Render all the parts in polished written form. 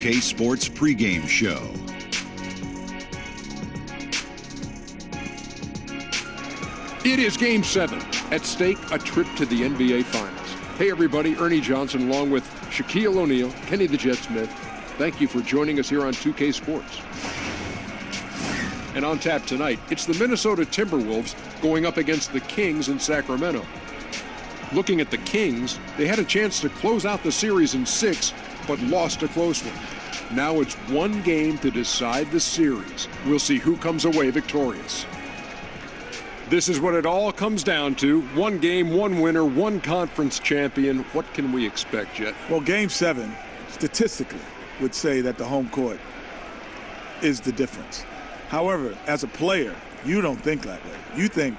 K-Sports pregame show. It is Game 7. At stake, a trip to the NBA Finals. Hey, everybody. Ernie Johnson along with Shaquille O'Neal, Kenny the Jet Smith. Thank you for joining us here on 2K Sports. And on tap tonight, it's the Minnesota Timberwolves going up against the Kings in Sacramento. Looking at the Kings, they had a chance to close out the series in 6, but lost a close one. Now it's one game to decide the series. We'll see who comes away victorious. This is what it all comes down to. One game, one winner, one conference champion. What can we expect, Jet? Well, Game 7, statistically, would say that the home court is the difference. However, as a player, you don't think that way. You think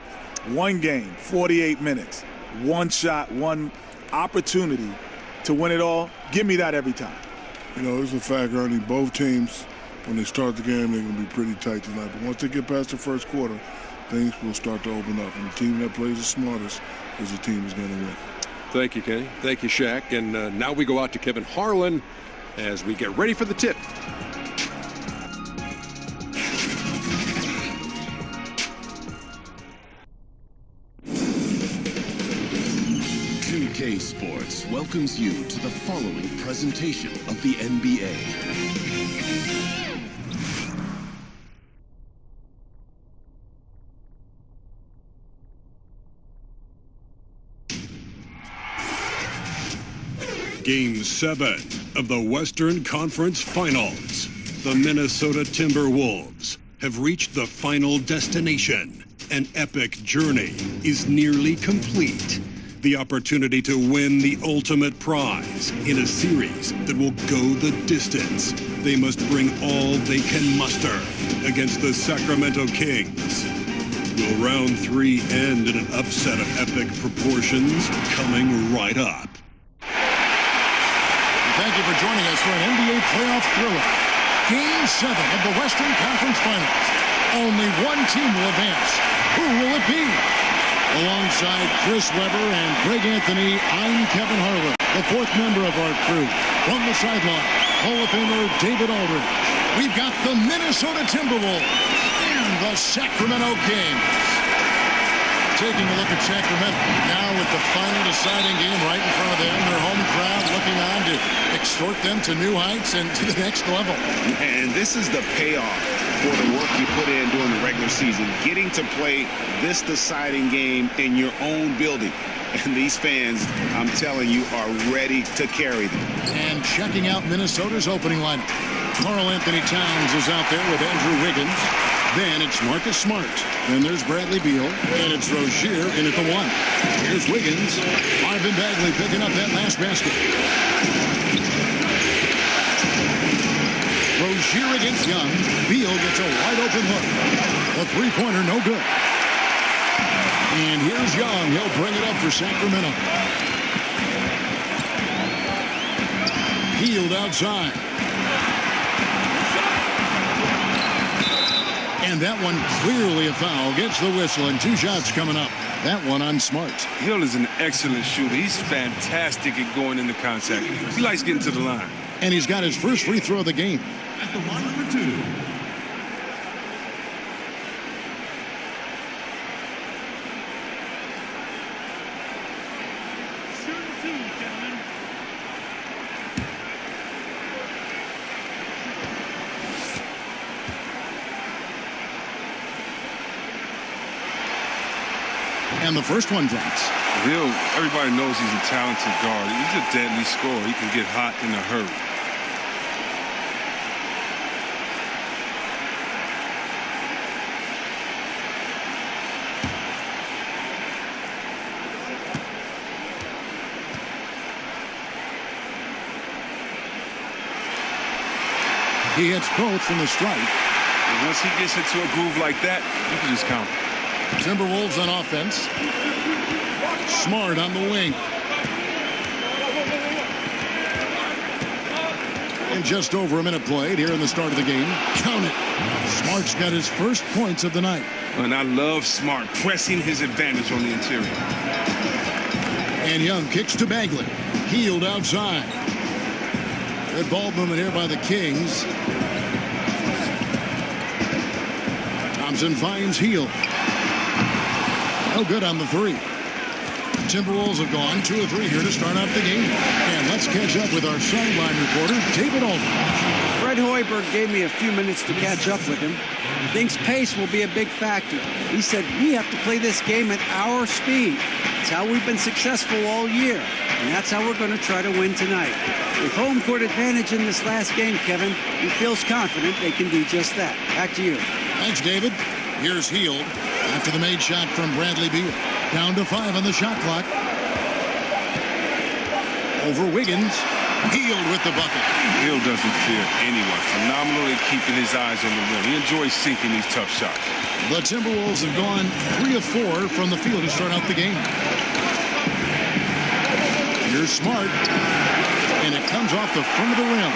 one game, 48 minutes, one shot, one opportunity to win it all. Give me that every time. You know, it's a fact, Ernie. Both teams, when they start the game, they're going to be pretty tight tonight. But once they get past the first quarter, things will start to open up. And the team that plays the smartest is the team that's going to win. Thank you, Kenny. Thank you, Shaq. And now we go out to Kevin Harlan as we get ready for the tip. K-Sports welcomes you to the following presentation of the NBA. Game 7 of the Western Conference Finals. The Minnesota Timberwolves have reached the final destination. An epic journey is nearly complete. The opportunity to win the ultimate prize in a series that will go the distance. They must bring all they can muster against the Sacramento Kings. Will round 3 end in an upset of epic proportions? Coming right up. Thank you for joining us for an NBA playoff thriller. Game 7 of the Western Conference Finals. Only one team will advance. Who will it be? Alongside Chris Webber and Greg Anthony, I'm Kevin Harlan, the fourth member of our crew. From the sideline, Hall of Famer David Aldridge. We've got the Minnesota Timberwolves and the Sacramento Kings. Taking a look at Sacramento now with the final deciding game right in front of them. Their home crowd looking on to extort them to new heights and to the next level. And this is the payoff for the work you put in during the regular season. Getting to play this deciding game in your own building. And these fans, I'm telling you, are ready to carry them. And checking out Minnesota's opening lineup. Karl Anthony Towns is out there with Andrew Wiggins. Then it's Marcus Smart. Then there's Bradley Beal. And it's Rozier in at the 1. Here's Wiggins. Marvin Bagley picking up that last basket. Rozier against Young. Beal gets a wide open hook. A three-pointer, no good. And here's Young. He'll bring it up for Sacramento. Hield outside. And that one clearly a foul. Gets the whistle and 2 shots coming up. That one on Smart. Hill is an excellent shooter. He's fantastic at going into contact. He likes getting to the line. And he's got his first free throw of the game. At the line number 2. And the first one drops. Hill, everybody knows he's a talented guard. He's a deadly scorer. He can get hot in a hurry. He hits both from the strike. And once he gets into a groove like that, you can just count. Timberwolves on offense. Smart on the wing. And just over a minute played here in the start of the game. Count it. Smart's got his first points of the night. And I love Smart pressing his advantage on the interior. And Young kicks to Bagley. Hield outside. Good ball movement here by the Kings. Thompson finds Heel. No good on the three. Timberwolves have gone 2 of 3 here to start out the game. And let's catch up with our sideline reporter, David Aldridge. Fred Hoiberg gave me a few minutes to catch up with him. He thinks pace will be a big factor. He said, we have to play this game at our speed. It's how we've been successful all year. And that's how we're going to try to win tonight. With home court advantage in this last game, Kevin, he feels confident they can do just that. Back to you. Thanks, David. Here's Hield after the made shot from Bradley Beal. Down to 5 on the shot clock. Over Wiggins. Hield with the bucket. Hield doesn't fear anyone. Phenomenal at keeping his eyes on the rim. He enjoys sinking these tough shots. The Timberwolves have gone 3 of 4 from the field to start out the game. Here's Smart. And it comes off the front of the rim.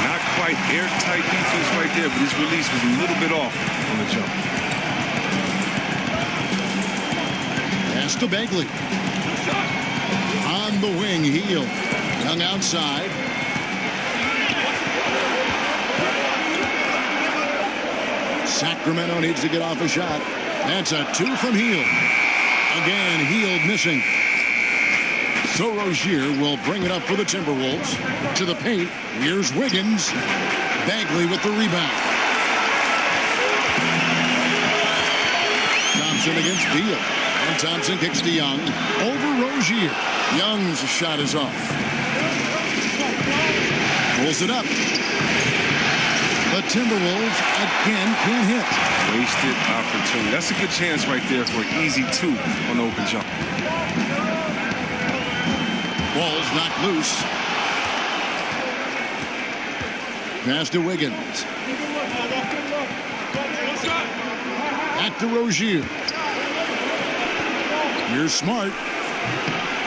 Not quite airtight defense right there, but his release was a little bit off on the jump. Pass to Bagley. On the wing, Hield. Young outside. Sacramento needs to get off a shot. That's a 2 from Hield. Again, Hield missing. So Rozier will bring it up for the Timberwolves. To the paint. Here's Wiggins. Bagley with the rebound. Thompson against Beal. And Thompson kicks to Young. Over Rozier. Young's shot is off. Pulls it up. The Timberwolves again can't hit. Wasted opportunity. That's a good chance right there for an easy 2 on the open jump. Ball's knocked loose. Pass to Wiggins. Back to Rozier. Here's Smart.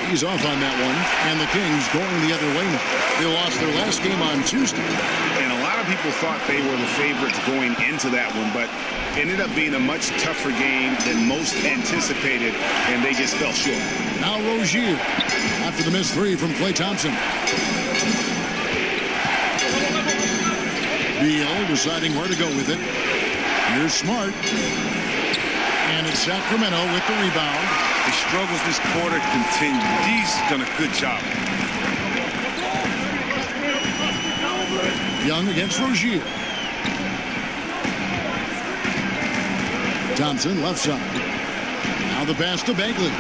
He's off on that one. And the Kings going the other way now. They lost their last game on Tuesday. And a lot of people thought they were the favorites going into that one, but ended up being a much tougher game than most anticipated, and they just fell short. Now Rozier after the missed 3 from Klay Thompson. Beal deciding where to go with it. Here's Smart. And it's Sacramento with the rebound. The struggles this quarter continue. He's done a good job. Young against Rozier. Thompson left side. Now the pass to Bagley.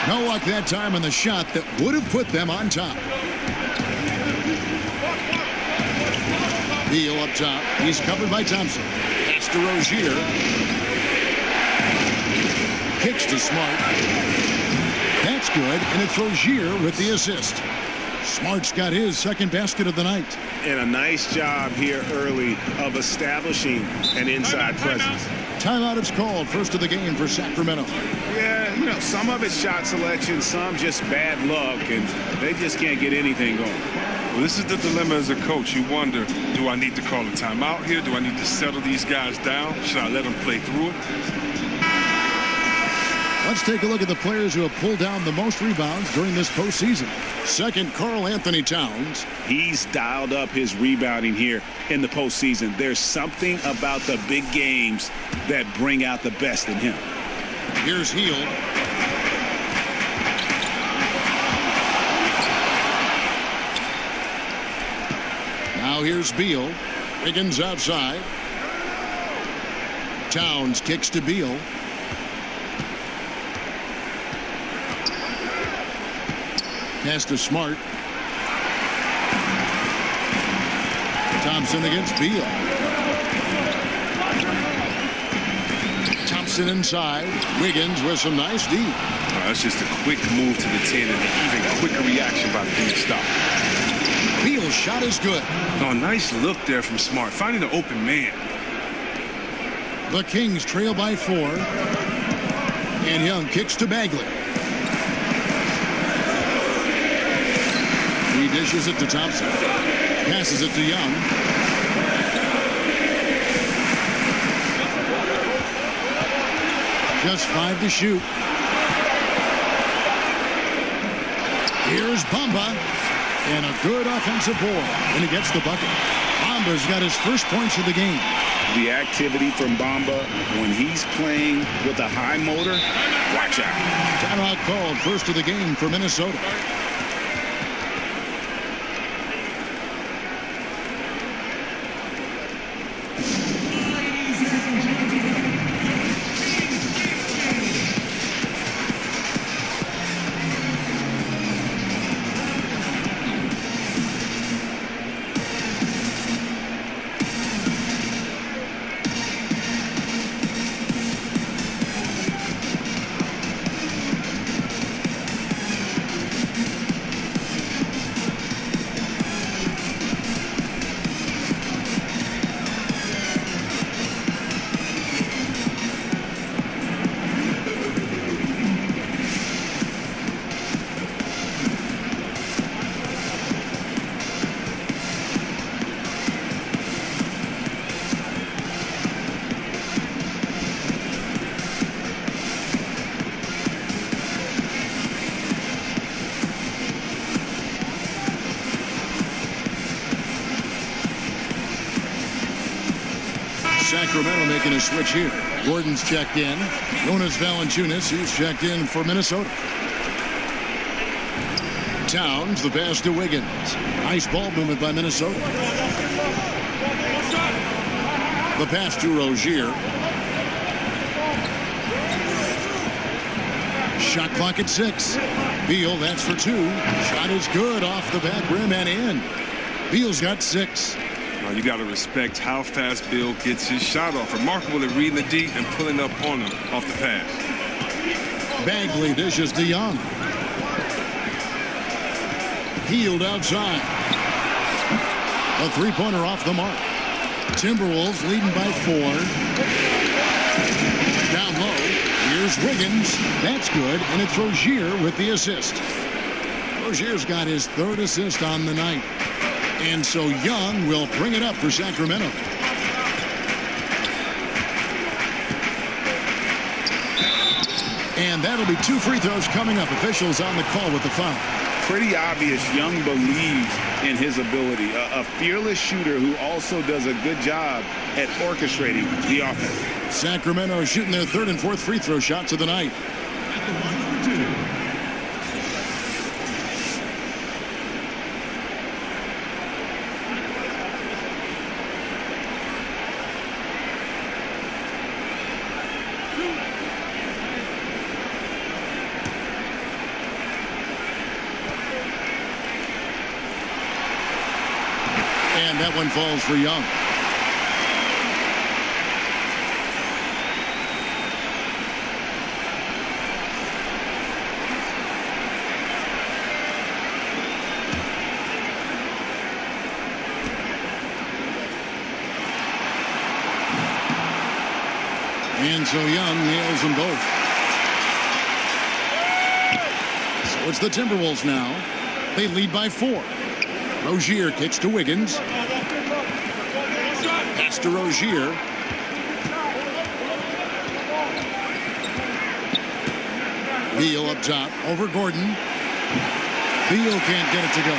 No luck that time on the shot that would have put them on top. Beal up top. He's covered by Thompson. Pass to Rozier. Kicks to Smart. That's good, and it's Rozier with the assist. Smart's got his second basket of the night. And a nice job here early of establishing an inside presence. Timeout is called. First of the game for Sacramento. Yeah, you know, some of it's shot selection, some just bad luck, and they just can't get anything going. Well, this is the dilemma as a coach. You wonder, do I need to call a timeout here? Do I need to settle these guys down? Should I let them play through it? Let's take a look at the players who have pulled down the most rebounds during this postseason. Second, Karl Anthony Towns. He's dialed up his rebounding here in the postseason. There's something about the big games that bring out the best in him. Here's Hield. Now here's Beal. Wiggins outside. Towns kicks to Beal. Pass to Smart. Thompson against Beal. Thompson inside. Wiggins with some nice D. That's just a quick move to the 10 and an even quicker reaction by the team stop. Beal's shot is good. Oh, nice look there from Smart, finding an open man. The Kings trail by 4. And Young kicks to Bagley. He dishes it to Thompson. Passes it to Young. Just 5 to shoot. Here's Bamba. And a good offensive board. And he gets the bucket. Bamba's got his first points of the game. The activity from Bamba when he's playing with a high motor, watch out. Timeout called, first of the game for Minnesota. Sacramento making a switch here. Gordon's checked in. Jonas Valanciunas, he's checked in for Minnesota. Towns, the pass to Wiggins. Nice ball movement by Minnesota. The pass to Rozier. Shot clock at 6. Beal, that's for 2. Shot is good off the back rim and in. Beal's got 6. You got to respect how fast Bill gets his shot off. Remarkable at reading the D and pulling up on him off the pass. Bagley dishes to Young. Healed outside. A three-pointer off the mark. Timberwolves leading by 4. Down low. Here's Wiggins. That's good. And it's Rozier with the assist. Rozier's got his 3rd assist on the night. And so Young will bring it up for Sacramento. And that'll be 2 free throws coming up. Officials on the call with the foul. Pretty obvious Young believes in his ability. A fearless shooter who also does a good job at orchestrating the offense. Sacramento shooting their 3rd and 4th free throw shots of the night. And that one falls for Young. And so Young nails them both. So it's the Timberwolves now. They lead by 4. Rozier kicks to Wiggins. Pass to Rozier. Beal up top over Gordon. Beal can't get it to go.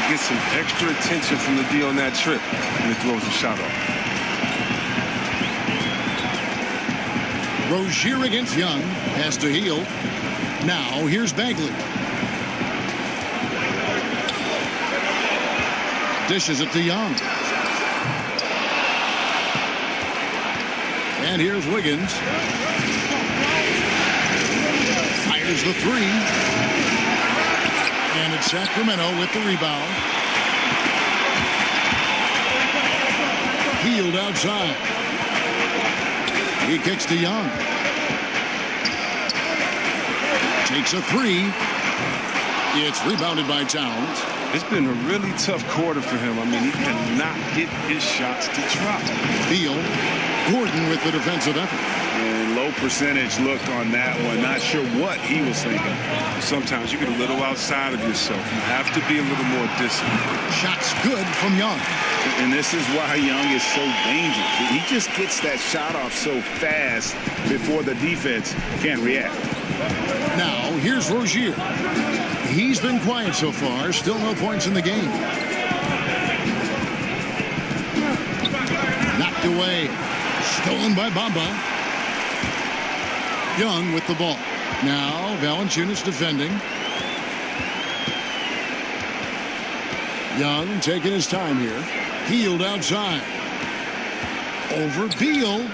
He gets some extra attention from the D on that trip and he throws a shot off. Rozier against Young. Pass to Hield. Now here's Bagley. Dishes it to Young. And here's Wiggins. Fires the 3. And it's Sacramento with the rebound. Hield outside. He kicks to Young. Takes a 3. It's rebounded by Towns. It's been a really tough quarter for him. I mean, he cannot get his shots to drop. Beal. Gordon with the defensive effort. And low percentage look on that one. Not sure what he was thinking. Sometimes you get a little outside of yourself. You have to be a little more disciplined. Shots good from Young. And this is why Young is so dangerous. He just gets that shot off so fast before the defense can react. Now, here's Rozier. He's been quiet so far. Still no points in the game. Knocked away. Stolen by Bamba. Young with the ball. Now Valanciunas defending. Young taking his time here. Hield outside. Over Beal.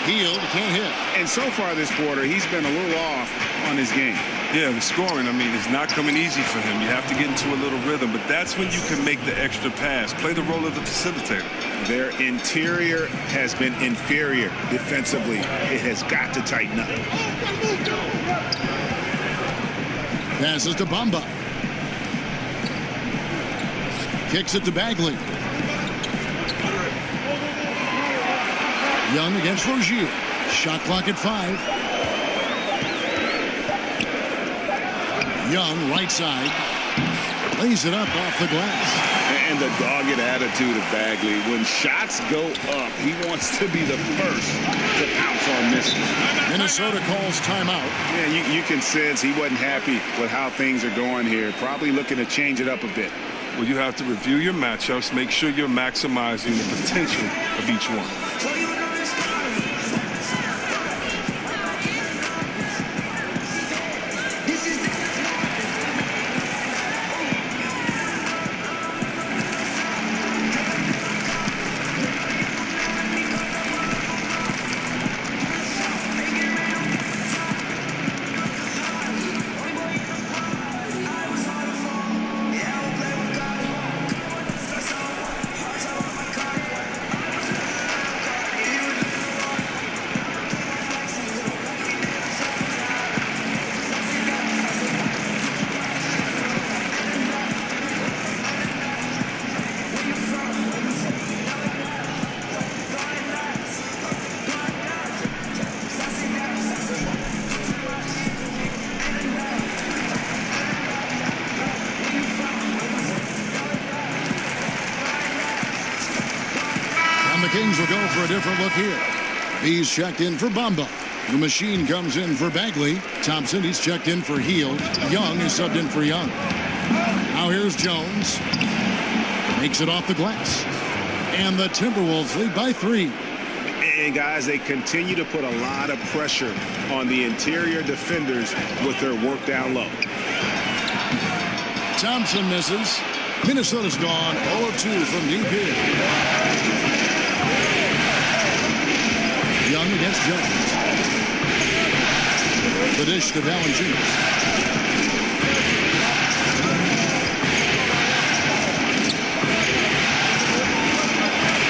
Hield can't hit. And so far this quarter, he's been a little off on his game. Yeah, the scoring, I mean, is not coming easy for him. You have to get into a little rhythm, but that's when you can make the extra pass. Play the role of the facilitator. Their interior has been inferior defensively. It has got to tighten up. Passes to Bamba. Kicks it to Bagley. Young against Rozier. Shot clock at 5. Young, right side. Lays it up off the glass. And the dogged attitude of Bagley. When shots go up, he wants to be the first to pounce on misses. Minnesota calls timeout. Yeah, you can sense he wasn't happy with how things are going here. Probably looking to change it up a bit. Well, you have to review your matchups, make sure you're maximizing the potential of each one. Kings will go for a different look here. He's checked in for Bamba. The machine comes in for Bagley. Thompson, he's checked in for Hield. Young is subbed in for Young. Now here's Jones. Makes it off the glass. And the Timberwolves lead by 3. And guys, they continue to put a lot of pressure on the interior defenders with their work down low. Thompson misses. Minnesota's gone 0 of 2 from deep here. Young against Jones. The dish to Valanciunas.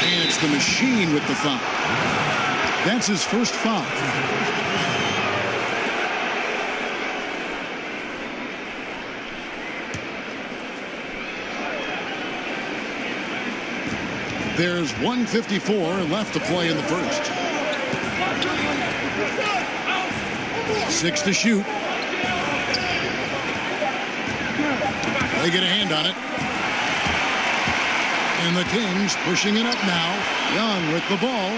And it's the machine with the foul. That's his first foul. There's 1:54 left to play in the first. 6 to shoot. They get a hand on it. And the Kings pushing it up now. Young with the ball.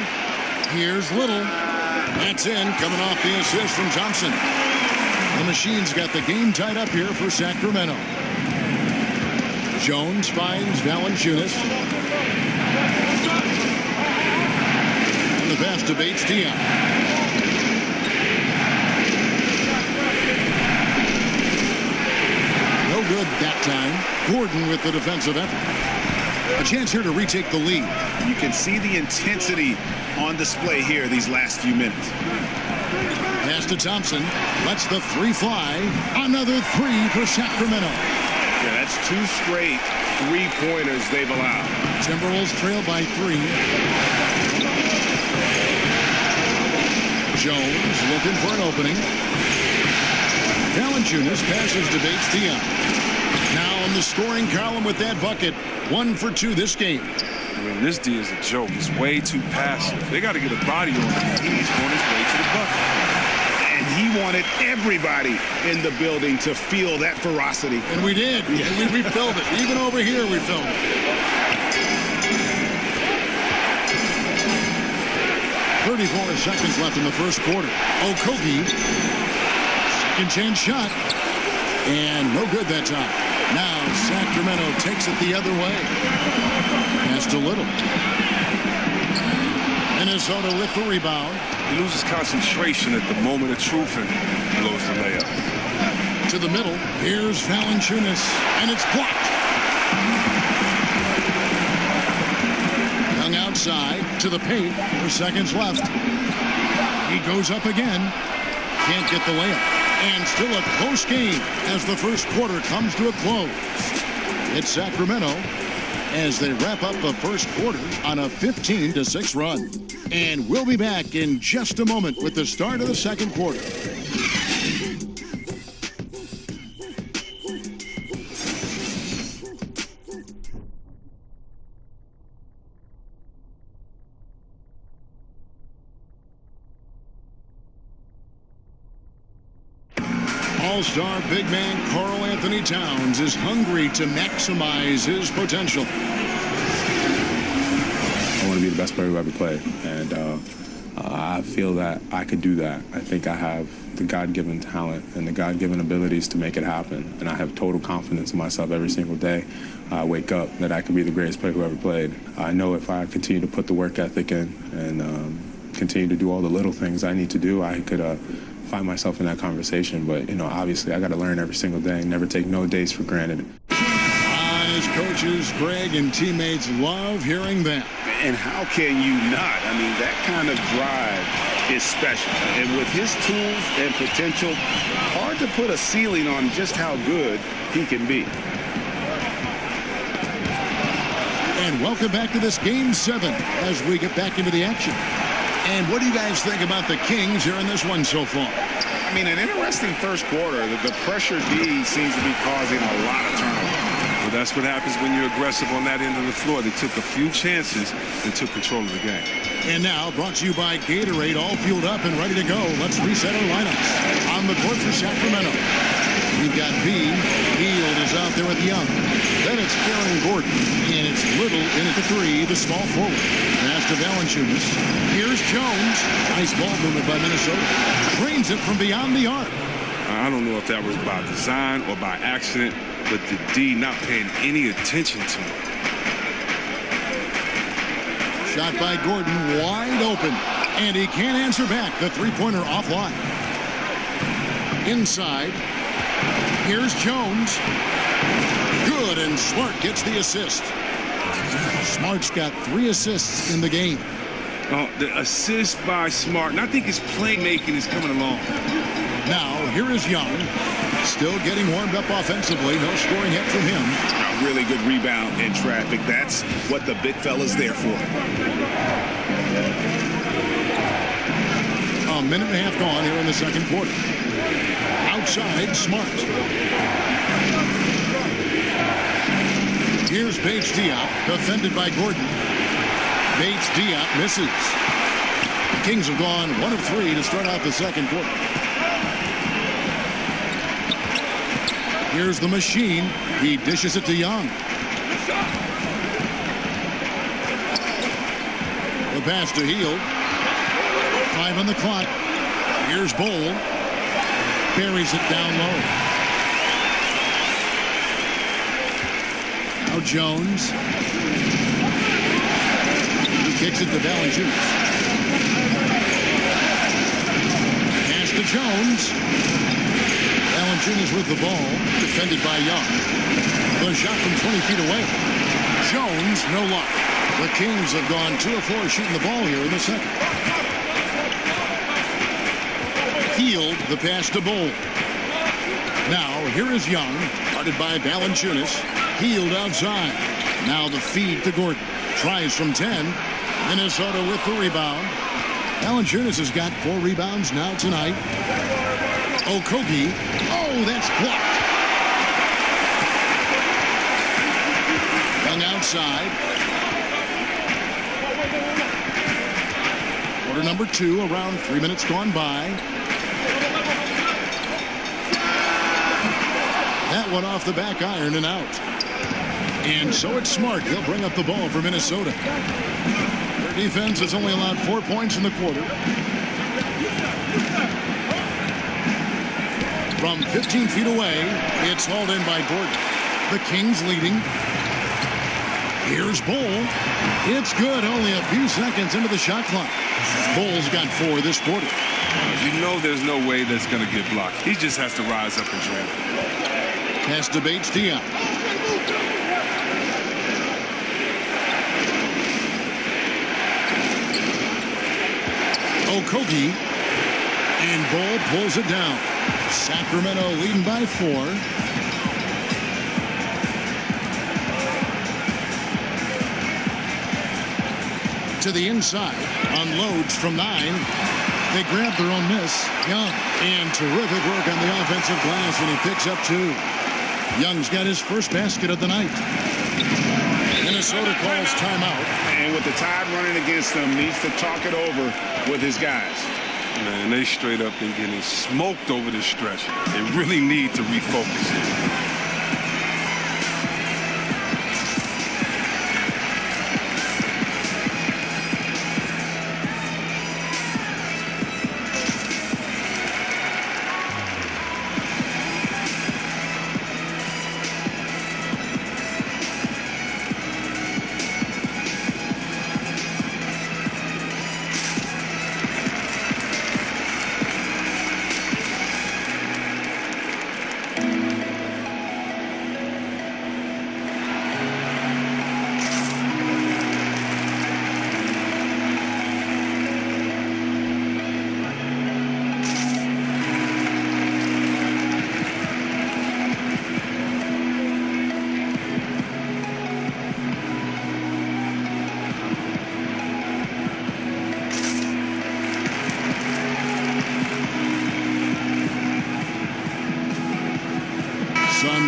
Here's Little. That's in, coming off the assist from Thompson. The machine's got the game tied up here for Sacramento. Jones finds Valanciunas. And the pass to Bates Diop. No good that time. Gordon with the defensive effort. A chance here to retake the lead. You can see the intensity on display here these last few minutes. Pass to Thompson. Lets the 3 fly. Another 3 for Sacramento. Yeah, that's 2 straight 3-pointers they've allowed. Timberwolves trail by 3. Jones looking for an opening. Valanciunas passes to Bates Diop. Now in the scoring column with that bucket. 1 for 2 this game. I mean, this D is a joke. He's way too passive. They got to get a body on him. He's on his way to the bucket. And he wanted everybody in the building to feel that ferocity. And we did. Yeah. And we filmed it. Even over here we filmed it. 34 seconds left in the first quarter. Okogie. Second chance shot. And no good that time. Now Sacramento takes it the other way. Pass to Little. Minnesota with the rebound. He loses concentration at the moment of truth and blows the layup. To the middle. Here's Valanciunas, and it's blocked. Young outside to the paint. 4 seconds left. He goes up again. Can't get the layup. And still a close game as the first quarter comes to a close. It's Sacramento as they wrap up the first quarter on a 15-6 run. And we'll be back in just a moment with the start of the second quarter. All-star big man Karl Anthony Towns is hungry to maximize his potential. I want to be the best player who ever played, and I feel that I could do that. I think I have the God-given talent and the God-given abilities to make it happen, and I have total confidence in myself every single day I wake up that I could be the greatest player who ever played. I know if I continue to put the work ethic in and continue to do all the little things I need to do, I could find myself in that conversation. But, you know, obviously I got to learn every single day, never take no days for granted. His coaches, Greg, and teammates love hearing that. And how can you not? I mean, that kind of drive is special. And with his tools and potential, hard to put a ceiling on just how good he can be. And welcome back to this Game 7 as we get back into the action. And what do you guys think about the Kings here in this one so far? I mean, an interesting first quarter. The pressure D seems to be causing a lot of turnover. Well, that's what happens when you're aggressive on that end of the floor. They took a few chances and took control of the game. And now, brought to you by Gatorade, all fueled up and ready to go. Let's reset our lineups. On the court for Sacramento, we've got Bean. Hield is out there with Young. Then it's Aaron Gordon. And it's Little in at the 3, the small forward. Pass to Valanciunas. Here's Jones. Nice ball movement by Minnesota. Drains it from beyond the arc. I don't know if that was by design or by accident, but the D not paying any attention to it. Shot by Gordon, wide open. And he can't answer back. The three-pointer offline. Inside. Here's Jones. Good, and Smart gets the assist. Smart's got 3 assists in the game. Oh, the assist by Smart, and I think his playmaking is coming along. Now, here is Young. Still getting warmed up offensively. No scoring hit from him. A really good rebound in traffic. That's what the big fella's there for. A minute and a half gone here in the second quarter. Outside, Smart. Here's Bates Diop, defended by Gordon. Bates Diop misses. The Kings have gone 1 of 3 to start out the second quarter. Here's the machine. He dishes it to Young. The pass to Hield. 5 on the clock. Here's Bowl. Buries it down low. Now Jones. He kicks it to Valanciunas. Pass to Jones. Valanciunas with the ball, defended by Young. The shot from 20 feet away. Jones, no luck. The Kings have gone 2 of 4 shooting the ball here in the second. Hield, the pass to Bowl. Now, here is Young, guarded by Valanciunas. Hield outside. Now the feed to Gordon. Tries from 10. Minnesota with the rebound. Valanciunas has got 4 rebounds now tonight. Okogie. Oh, that's blocked. Young outside. Quarter number 2, around 3 minutes gone by. That one off the back iron and out. And so it's Smart. He'll bring up the ball for Minnesota. Their defense has only allowed 4 points in the quarter. From 15 feet away, it's hauled in by Gordon. The Kings leading. Here's Bull. It's good. Only a few seconds into the shot clock. Bull's got 4 this quarter. You know there's no way that's going to get blocked. He just has to rise up and drain it. Pass debates Dion. Okogie. And Bull pulls it down. Sacramento leading by 4. To the inside. Unloads from 9. They grab their own miss. Young. And terrific work on the offensive glass, and he picks up 2. Young's got his first basket of the night. Minnesota calls timeout. And with the tide running against them, needs to talk it over with his guys. Man, they straight up been getting smoked over this stretch. They really need to refocus here.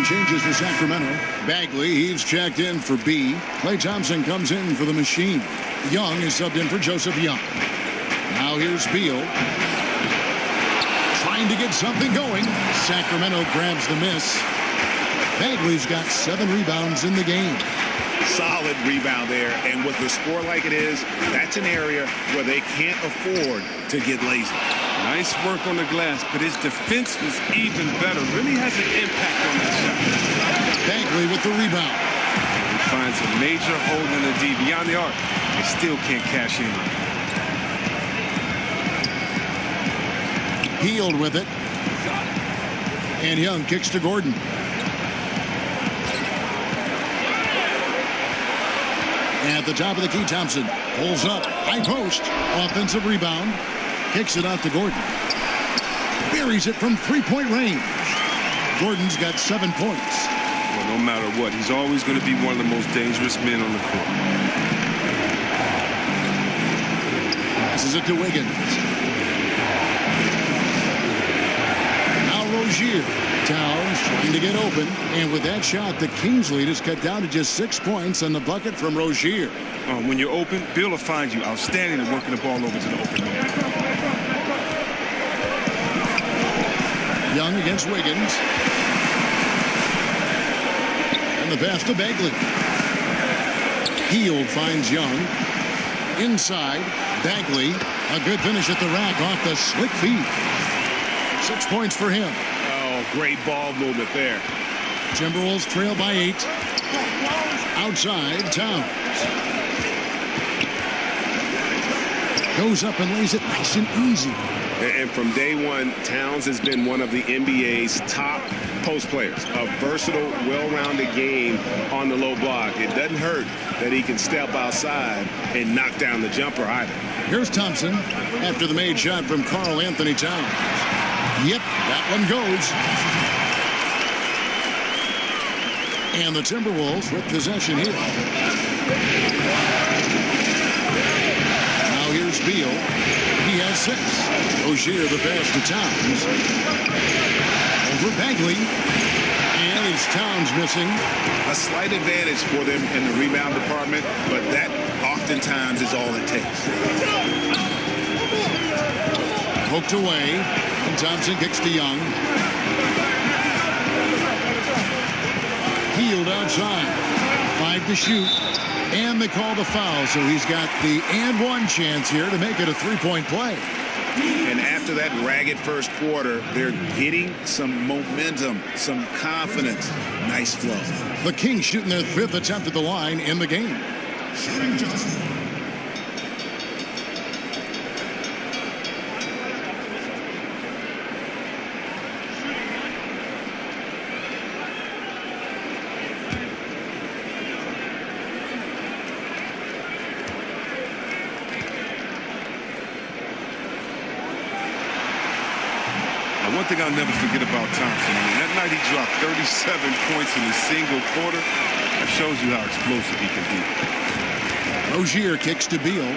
Changes for Sacramento. Bagley, he's checked in for B. Klay Thompson comes in for the machine. Young is subbed in for Joseph Young. Now here's Beal. Trying to get something going. Sacramento grabs the miss. Bagley's got 7 rebounds in the game. Solid rebound there, and with the score like it is, that's an area where they can't afford to get lazy. Nice work on the glass, but his defense was even better. Really has an impact on that shot. Bagley with the rebound. He finds a major hole in the D beyond the arc. They still can't cash in. Healed with it. And Young kicks to Gordon. At the top of the key, Thompson pulls up. High post. Offensive rebound. Kicks it out to Gordon. Buries it from 3-point range. Gordon's got 7 points. Well, no matter what, he's always going to be one of the most dangerous men on the court. Passes it to Wiggins. Now Rozier. Towns trying to get open. And with that shot, the Kings lead is cut down to just 6 points on the bucket from Rozier. When you're open, Bill will find you outstanding at working the ball over to the open man. Young against Wiggins. And the pass to Bagley. Hield finds Young. Inside, Bagley. A good finish at the rack off the slick feed. 6 points for him. Oh, great ball movement there. Timberwolves trail by 8. Outside, Towns. Goes up and lays it nice and easy. And from day one, Towns has been one of the NBA's top post players. A versatile, well-rounded game on the low block. It doesn't hurt that he can step outside and knock down the jumper either. Here's Thompson after the made shot from Karl Anthony Towns. Yep, that one goes. And the Timberwolves with possession here. Now here's Beal. He has 6. Rozier the pass to Towns. Over Bagley. And it's Towns missing. A slight advantage for them in the rebound department, but that oftentimes is all it takes. Poked away. And Thompson kicks to Young. Hield outside. 5 to shoot. And they call the foul, so he's got the and one chance here to make it a 3-point play. And after that ragged first quarter, they're getting some momentum, some confidence. Nice flow. The Kings shooting their 5th attempt at the line in the game. One thing I'll never forget about Thompson, that night he dropped 37 points in a single quarter. That shows you how explosive he can be. Rozier kicks to Beal.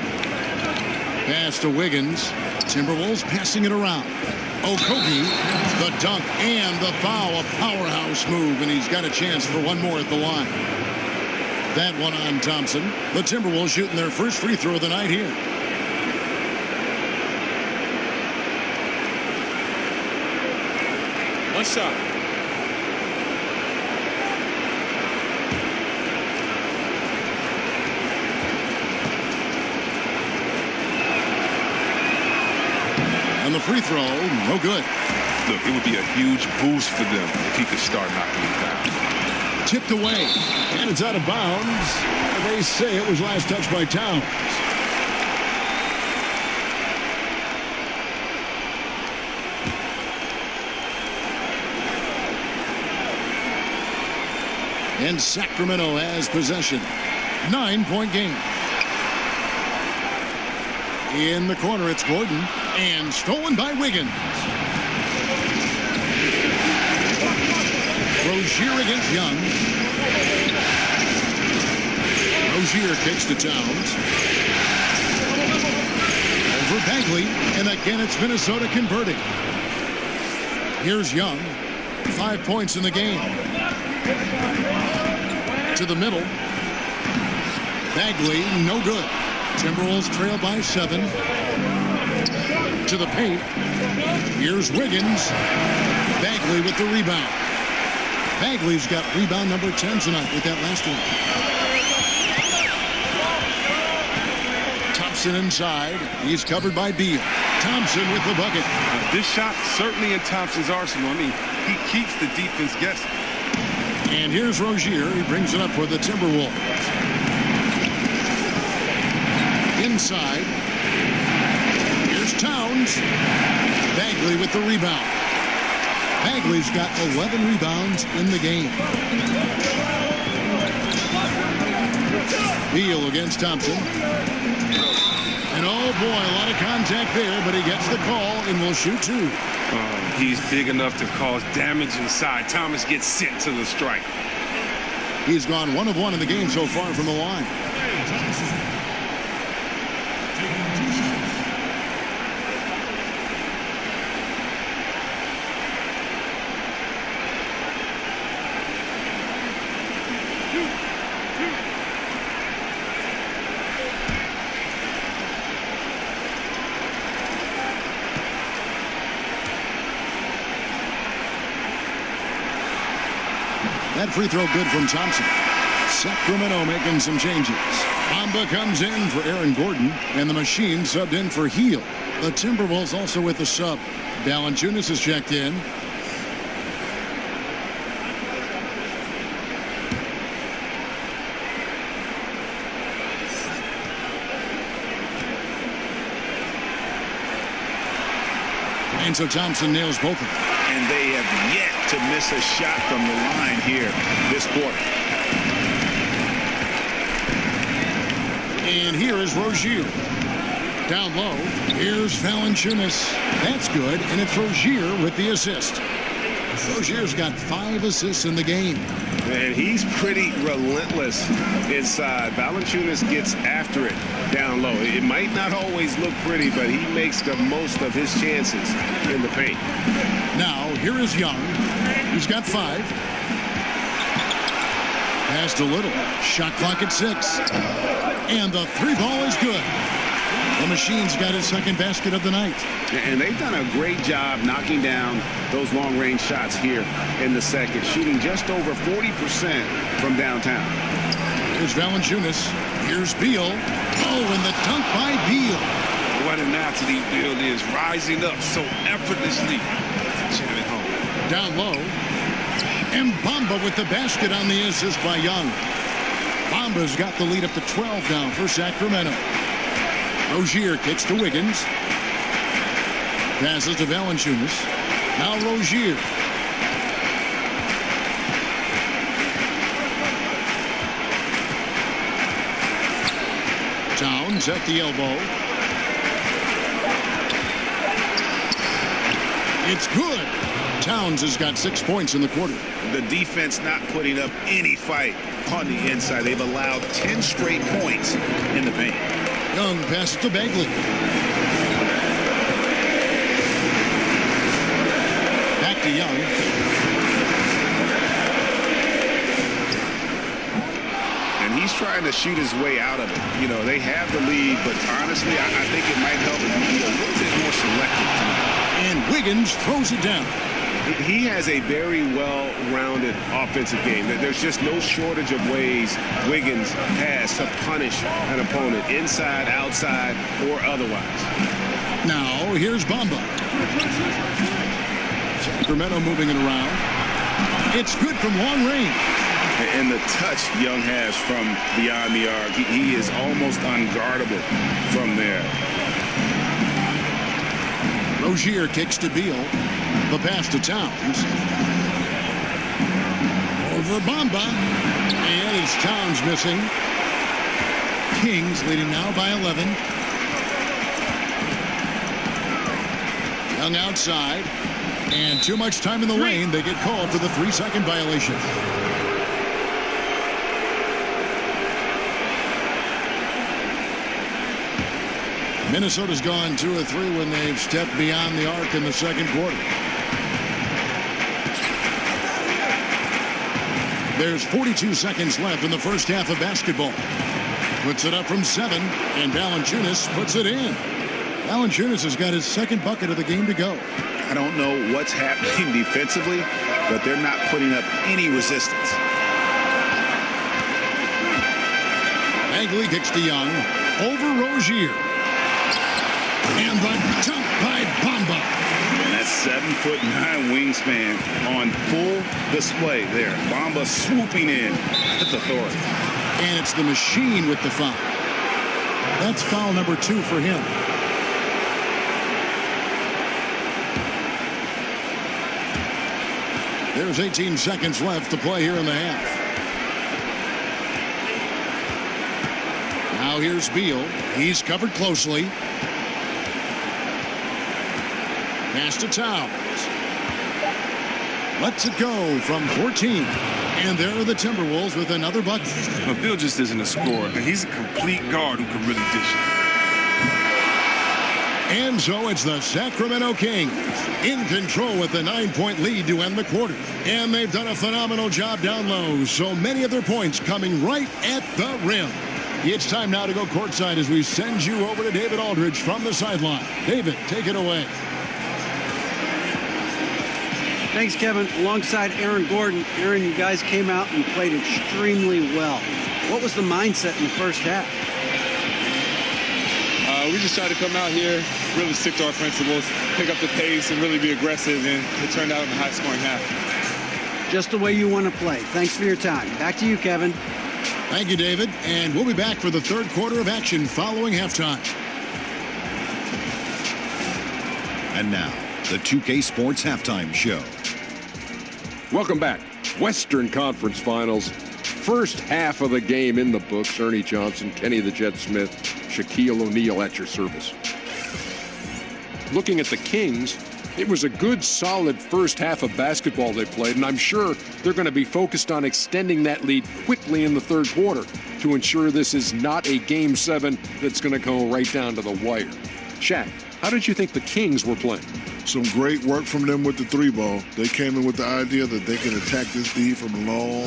Pass to Wiggins. Timberwolves passing it around. Okogie, the dunk and the foul. A powerhouse move, and he's got a chance for one more at the line. That one on Thompson. The Timberwolves shooting their first free throw of the night here. One shot. And the free throw, no good. Look, it would be a huge boost for them if he could start knocking it down. Tipped away. And it's out of bounds. They say it was last touched by Towns. And Sacramento has possession. 9-point game. In the corner, it's Gordon. And stolen by Wiggins. Rozier against Young. Rozier kicks to Towns. Over Bagley. And again, it's Minnesota converting. Here's Young. 5 points in the game. To the middle. Bagley, no good. Timberwolves trail by 7. To the paint. Here's Wiggins. Bagley with the rebound. Bagley's got rebound number 10 tonight with that last one. Thompson inside. He's covered by Beal. Thompson with the bucket. This shot certainly in Thompson's arsenal. I mean, he keeps the defense guessing. And here's Rozier. He brings it up for the Timberwolves. Inside. Here's Towns. Bagley with the rebound. Bagley's got 11 rebounds in the game. Beal against Thompson. And oh boy, a lot of contact there, but he gets the call and will shoot 2. He's big enough to cause damage inside. Thomas gets sent to the strike. He's gone 1 of 1 in the game so far from the line. That free throw good from Thompson. Sacramento making some changes. Bamba comes in for Aaron Gordon, and the Machine subbed in for Heel. The Timberwolves also with the sub. Valanciunas is checked in. And so Thompson nails both of them. And they have yet to miss a shot from the line here this quarter. And here is Rozier. Down low. Here's Valanciunas. That's good. And it's Rozier with the assist. Rozier's got 5 assists in the game. And he's pretty relentless inside. Valanciunas gets after it down low. It might not always look pretty, but he makes the most of his chances in the paint. Now, here is Young. He's got 5. Passed a little. Shot clock at 6. And the 3 ball is good. The Machine's got his second basket of the night. And they've done a great job knocking down those long-range shots here in the second, shooting just over 40% from downtown. Here's Valanciunas. Here's Beal. Oh, and the dunk by Beal. What an athlete Bill is, rising up so effortlessly. Jam it home. Down low. And Bamba with the basket on the assist by Young. Bamba's got the lead up to 12 now for Sacramento. Rozier kicks to Wiggins. Passes to Valanciunas. Now Rozier. Towns at the elbow. It's good. Towns has got 6 points in the quarter. The defense not putting up any fight on the inside. They've allowed 10 straight points in the paint. Young passes to Bagley. Back to Young. And he's trying to shoot his way out of it. You know, they have the lead, but honestly, I think it might help him be a little bit more selective tonight. And Wiggins throws it down. He has a very well-rounded offensive game. There's just no shortage of ways Wiggins has to punish an opponent, inside, outside, or otherwise. Now, here's Bamba. Sacramento moving it around. It's good from long range. And the touch Young has from beyond the arc, he is almost unguardable from there. Rozier kicks to Beal. The pass to Towns. Over Bamba. And it's Towns missing. Kings leading now by 11. Young outside. And too much time in the lane. They get called for the 3-second violation. Minnesota's gone 2 of 3 when they've stepped beyond the arc in the second quarter. There's 42 seconds left in the first half of basketball. Puts it up from 7, and Valanciunas puts it in. Valanciunas has got his second bucket of the game to go. I don't know what's happening defensively, but they're not putting up any resistance. Bagley kicks to Young. Over Rozier. And the jump by Bamba. And that 7'9" wingspan on full display there. Bamba swooping in with authority. And it's the machine with the foul. That's foul number 2 for him. There's 18 seconds left to play here in the half. Now here's Beal. He's covered closely. Pass to Towns. Lets it go from 14. And there are the Timberwolves with another bucket. But Bill just isn't a scorer, and he's a complete guard who can really dish it. And so it's the Sacramento Kings in control with the 9-point lead to end the quarter. And they've done a phenomenal job down low. So many of their points coming right at the rim. It's time now to go courtside as we send you over to David Aldridge from the sideline. David, take it away. Thanks, Kevin. Alongside Aaron Gordon. Aaron, you guys came out and played extremely well. What was the mindset in the first half? We just tried to come out here, really stick to our principles, pick up the pace, and really be aggressive, and it turned out in a high-scoring half. Just the way you want to play. Thanks for your time. Back to you, Kevin. Thank you, David. And we'll be back for the third quarter of action following halftime. And now, the 2K Sports Halftime Show. Welcome back. Western Conference Finals. First half of the game in the books. Ernie Johnson, Kenny the Jet Smith, Shaquille O'Neal at your service. Looking at the Kings, it was a good, solid first half of basketball they played, and I'm sure they're going to be focused on extending that lead quickly in the third quarter to ensure this is not a Game 7 that's going to go right down to the wire. Shaq, how did you think the Kings were playing? Some great work from them with the 3-ball. They came in with the idea that they can attack this D from long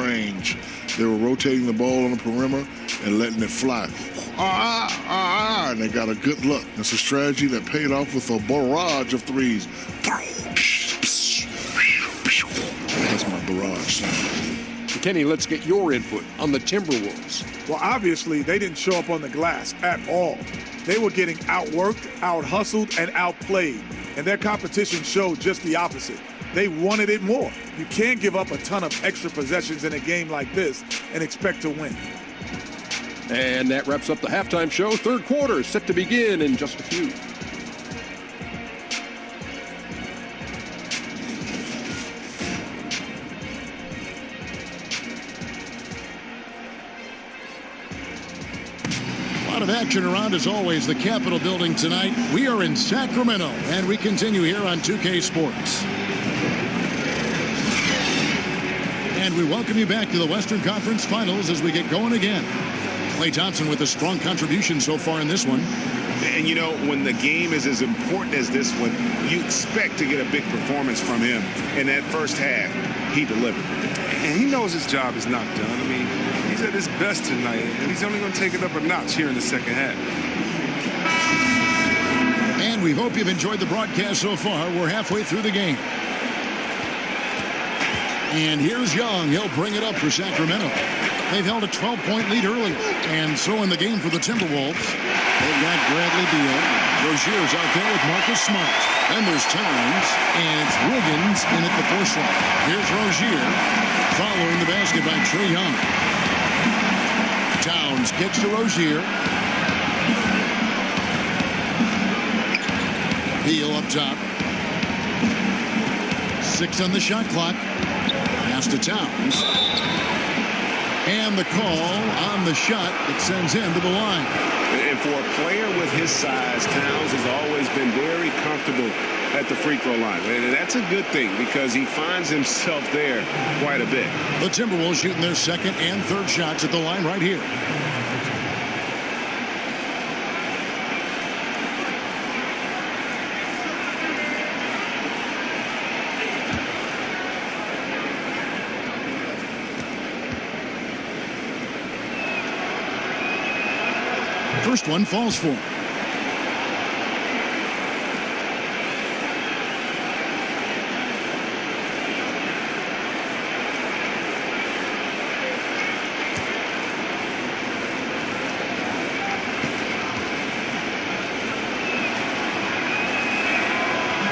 range. They were rotating the ball on the perimeter and letting it fly. And they got a good look. It's a strategy that paid off with a barrage of threes. That's my barrage sound. Kenny, let's get your input on the Timberwolves. Well, obviously, they didn't show up on the glass at all. They were getting outworked, out-hustled, and outplayed. And their competition showed just the opposite. They wanted it more. You can't give up a ton of extra possessions in a game like this and expect to win. And that wraps up the halftime show. Third quarter is set to begin in just a few. A lot of action around, as always, the Capitol building tonight. We are in Sacramento, and we continue here on 2K Sports. And we welcome you back to the Western Conference Finals as we get going again. Klay Thompson with a strong contribution so far in this one. And, you know, when the game is as important as this one, you expect to get a big performance from him. In that first half, he delivered. And he knows his job is not done. I mean, he's at his best tonight, and he's only going to take it up a notch here in the second half. And we hope you've enjoyed the broadcast so far. We're halfway through the game. And here's Young. He'll bring it up for Sacramento. They've held a 12-point lead early. And so in the game for the Timberwolves, they've got Bradley Beal. Rozier's out there with Marcus Smart. Then there's Towns, and it's Wiggins in at the fourth slot. Here's Rozier following the basket by Trae Young. Towns kicks to Rozier. Beal up top. 6 on the shot clock. Pass to Towns. And the call on the shot that sends him to the line. And for a player with his size, Towns has always been very comfortable at the free throw line. And that's a good thing because he finds himself there quite a bit. The Timberwolves shooting their second and third shots at the line right here. First one falls for him.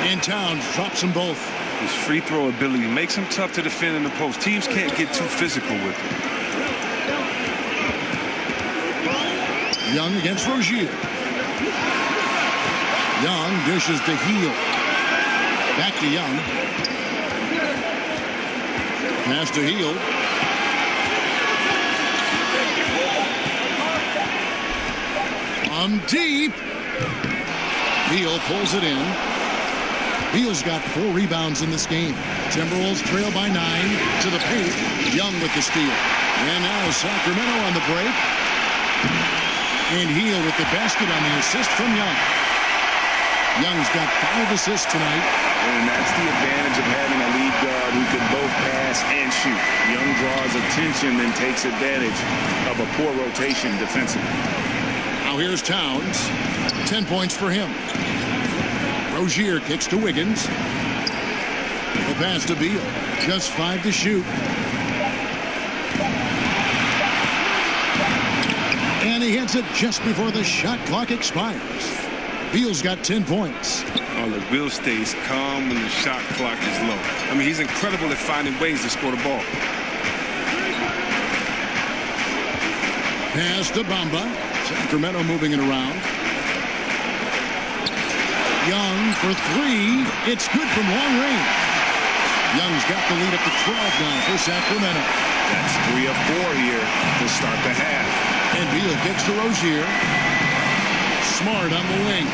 And Towns drops them both. His free throw ability makes him tough to defend in the post. Teams can't get too physical with him. Young against Rozier. Young dishes to Hield. Back to Young. Pass to Hield. On deep. Hield pulls it in. Hield's got 4 rebounds in this game. Timberwolves trail by 9 to the paint. Young with the steal. And now Sacramento on the break. And Hield with the basket on the assist from Young. Young's got 5 assists tonight. And that's the advantage of having a lead guard who can both pass and shoot. Young draws attention and takes advantage of a poor rotation defensively. Now here's Towns. 10 points for him. Rozier kicks to Wiggins. The pass to Beal. Just 5 to shoot. And he hits it just before the shot clock expires. Beal's got 10 points. Oh, look, Beal stays calm when the shot clock is low. I mean, he's incredible at finding ways to score the ball. Pass to Bamba. Sacramento moving it around. Young for 3. It's good from long range. Young's got the lead up to 12 now for Sacramento. That's 3 of 4 here to start the half. And Beal kicks to Rozier. Smart on the wing.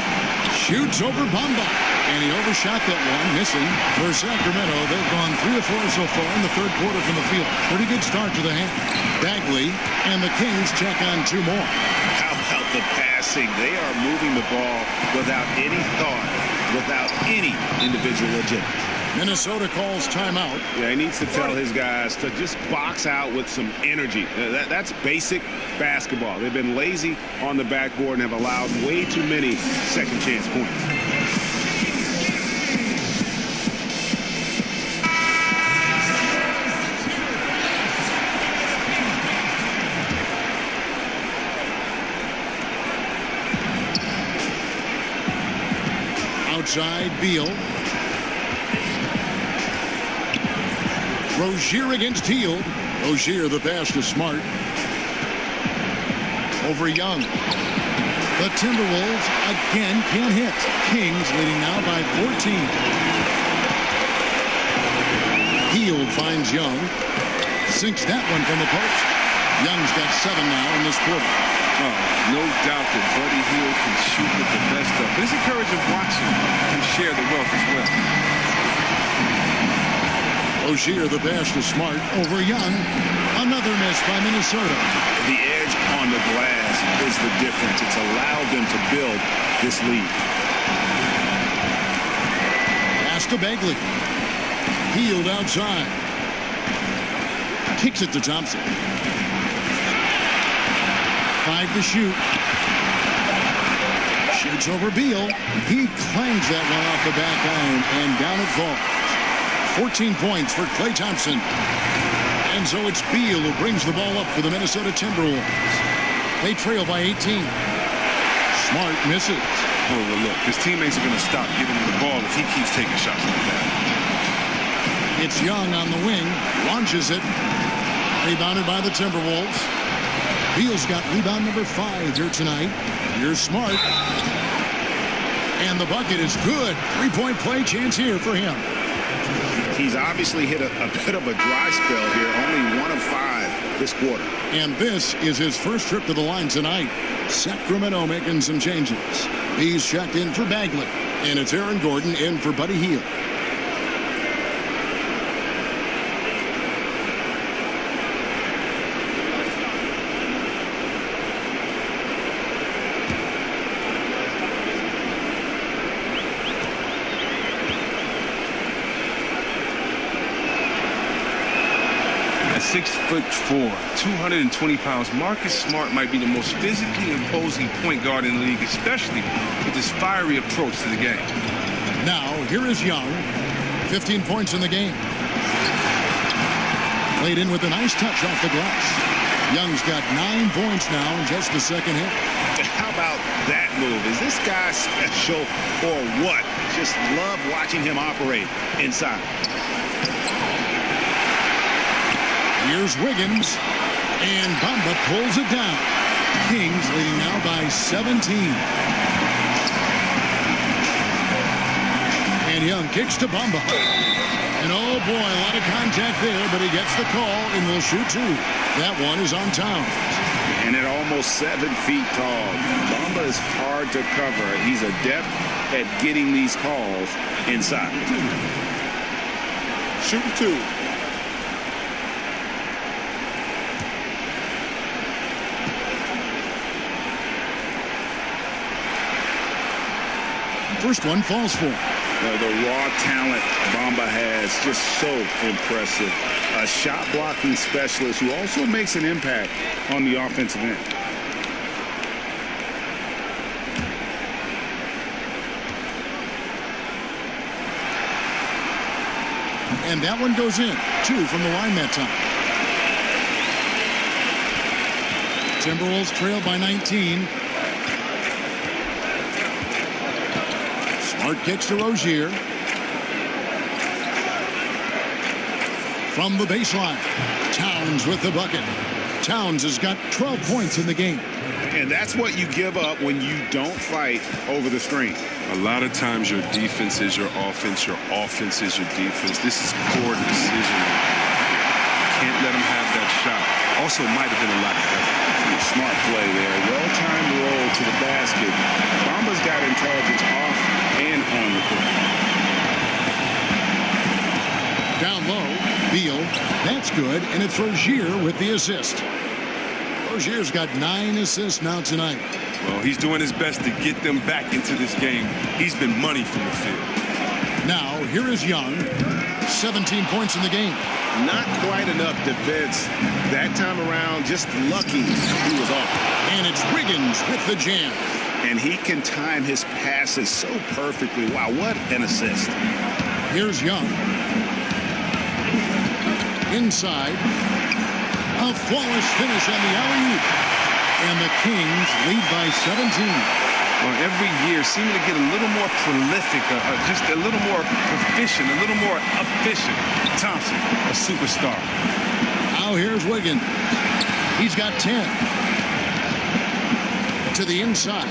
Shoots over Bamba. And he overshot that one, missing. For Sacramento, they've gone 3 of 4 so far in the third quarter from the field. Pretty good start to the half. Bagley and the Kings check on 2 more. How about the passing? They are moving the ball without any thought, without any individual agenda. Minnesota calls timeout. Yeah, he needs to tell his guys to just box out with some energy. That's basic basketball. They've been lazy on the backboard and have allowed way too many second chance points. outside, Beal. Rozier against Hield. Rozier, the pass to Smart. Over Young. The Timberwolves again can't hit. Kings leading now by 14. Hield finds Young. Sinks that one from the post. Young's got 7 now in this quarter. Oh, no doubt that Buddy Hield can shoot with the best of. But it's encouraging watching him share the wealth as well. Rozier, the pass to Smart. Over Young. Another miss by Minnesota. The edge on the glass is the difference. It's allowed them to build this lead. Pass to Bagley. Hield outside. Kicks it to Thompson. 5 to shoot. Shoots over Beal. He clangs that one off the back iron, and down it falls. 14 points for Klay Thompson. And so it's Beal who brings the ball up for the Minnesota Timberwolves. They trail by 18. Smart misses. Oh, well, look, his teammates are going to stop giving him the ball if he keeps taking shots like that. It's Young on the wing. Launches it. Rebounded by the Timberwolves. Beal's got rebound number 5 here tonight. Here's Smart. And the bucket is good. 3-point play chance here for him. He's obviously hit a bit of a dry spell here. Only 1 of 5 this quarter. And this is his first trip to the line tonight. Sacramento making some changes. He's checked in for Bagley. And it's Aaron Gordon in for Buddy Hield. At 6'4", 220 pounds, Marcus Smart might be the most physically imposing point guard in the league, especially with his fiery approach to the game. Now, here is Young. 15 points in the game. Played in with a nice touch off the glass. Young's got 9 points now in just the second hit. How about that move? Is this guy special or what? Just love watching him operate inside. Here's Wiggins, and Bamba pulls it down. Kings leading now by 17. And Young kicks to Bamba. And oh boy, a lot of contact there, but he gets the call and will shoot 2. That one is on Towns. And at almost 7 feet tall, Bamba is hard to cover. He's adept at getting these calls inside. Shooting 2. First one falls for him. The raw talent Bamba has, just so impressive. A shot blocking specialist who also makes an impact on the offensive end. And that one goes in. 2 from the line that time. Timberwolves trail by 19. Smart kicks to Rozier. From the baseline, Towns with the bucket. Towns has got 12 points in the game. And that's what you give up when you don't fight over the screen. A lot of times your defense is your offense is your defense. This is poor decision. Can't let him have that shot. Also might have been a lack of effort. Smart play there. Well-timed roll to the basket. Bamba's got intelligence off and on the court. Down low, Beal. That's good, and it's Rozier with the assist. Rozier's got 9 assists now tonight. Well, he's doing his best to get them back into this game. He's been money from the field. Now, here is Young. 17 points in the game. Not quite enough defense that time around. Just lucky he was off. And it's Wiggins with the jam. And he can time his passes so perfectly. Wow, what an assist. Here's Young. Inside. A flawless finish on the alley-oop. And the Kings lead by 17. every year seeming to get a little more prolific, just a little more proficient, a little more efficient. Thompson, a superstar. Now here's Wiggins. He's got 10. To the inside.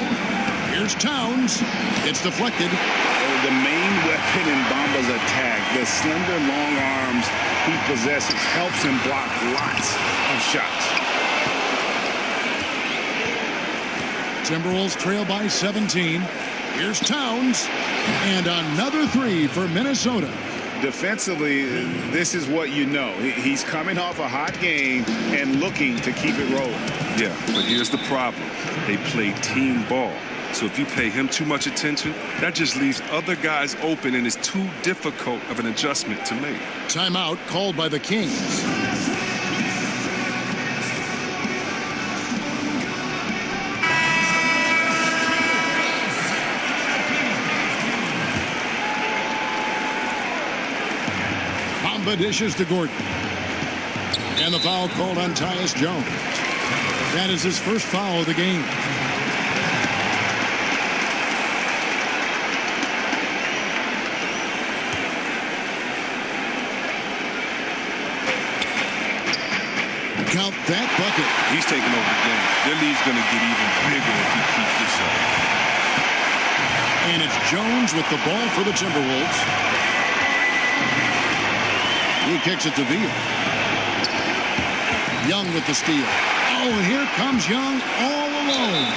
Here's Towns. It's deflected. The main weapon in Bamba's attack, the slender, long arms he possesses, helps him block lots of shots. Timberwolves trail by 17. Here's Towns. And another three for Minnesota. Defensively, this is what you know. He's coming off a hot game and looking to keep it rolling. Yeah, but here's the problem. They play team ball. So if you pay him too much attention, that just leaves other guys open, and it's too difficult of an adjustment to make. Timeout called by the Kings. Bamba dishes to Gordon. And the foul called on Tyus Jones. That is his first foul of the game. Count that bucket. He's taking over the game. Their lead's going to get even bigger if he keeps this up. And it's Jones with the ball for the Timberwolves. He kicks it to Beal. Young with the steal. Oh, and here comes Young all alone.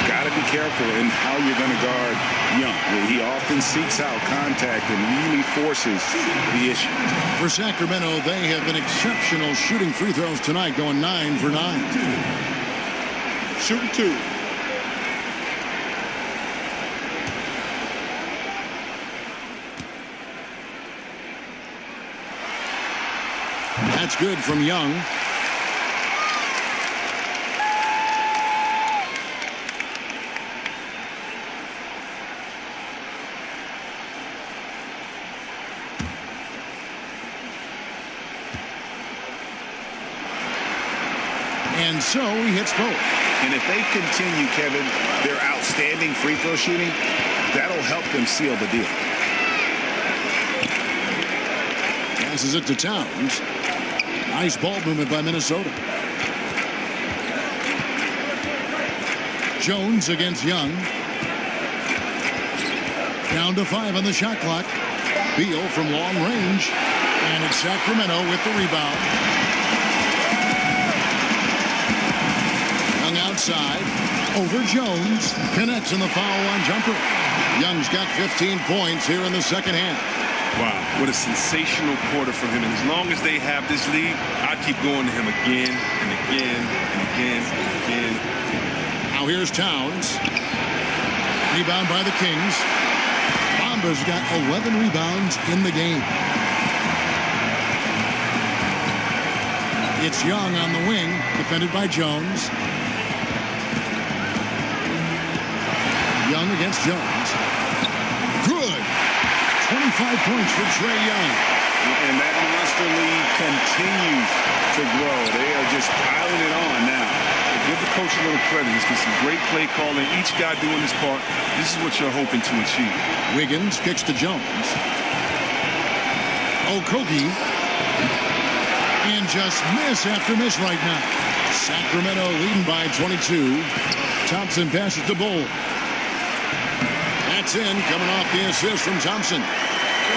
Got to be careful in how you're going to guard Young. He often seeks out contact and really forces the issue. For Sacramento, they have been exceptional shooting free throws tonight, going 9 for 9. Shooting 2. That's good from Young. And so he hits both. And if they continue, Kevin, their outstanding free throw shooting, that'll help them seal the deal. Passes it to Towns. Nice ball movement by Minnesota. Jones against Young. Down to 5 on the shot clock. Beal from long range. And it's Sacramento with the rebound. Young outside. Over Jones. Connects in the foul line jumper. Young's got 15 points here in the second half. Wow, what a sensational quarter for him. And as long as they have this lead, I keep going to him again and again and again and again. Now here's Towns. Rebound by the Kings. Bamba's got 11 rebounds in the game. It's Young on the wing, defended by Jones. Young against Jones. Good. 25 points for Trae Young. And that monster lead continues to grow. They are just piling it on now. Give the coach a little credit. He's got some great play calling. Each guy doing his part. This is what you're hoping to achieve. Wiggins kicks to Jones. Okogie. And just miss after miss right now. Sacramento leading by 22. Thompson passes to Bull. That's in, coming off the assist from Thompson.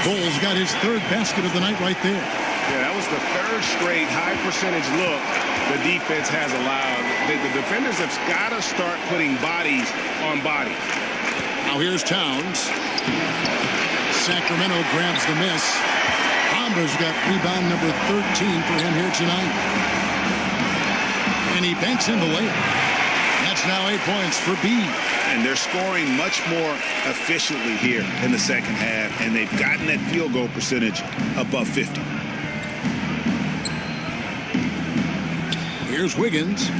Bull's got his third basket of the night right there. Yeah, that was the third straight high percentage look the defense has allowed. The defenders have got to start putting bodies on bodies. Now here's Towns. Sacramento grabs the miss. Bamba's got rebound number 13 for him here tonight. And he banks in the layup. That's now 8 points for B. And they're scoring much more efficiently here in the second half, and they've gotten that field goal percentage above 50. Here's Wiggins.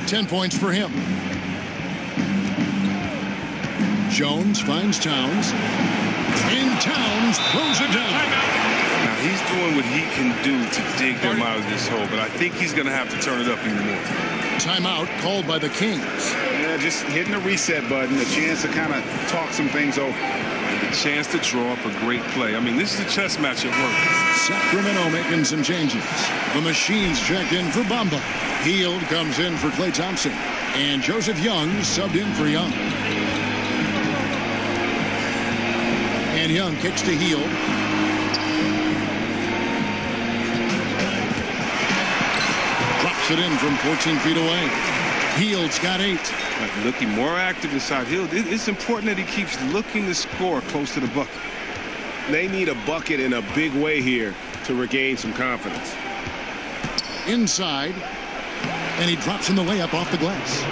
10 points for him. Jones finds Towns. And Towns throws it down. Now, he's doing what he can do to dig them out of this hole, but I think he's going to have to turn it up even more. Timeout called by the Kings. just hitting the reset button, a chance to kind of talk some things over. And the chance to draw up a great play. I mean, this is a chess match at work. Sacramento making some changes. The Machines check in for Bamba. Hield comes in for Klay Thompson. And Joseph Young subbed in for Young. And Young kicks to Hield. Drops it in from 14 feet away. Hield's got 8. Looking more active inside Hield. It's important that he keeps looking to score close to the bucket. They need a bucket in a big way here to regain some confidence. Inside. And he drops in the layup off the glass.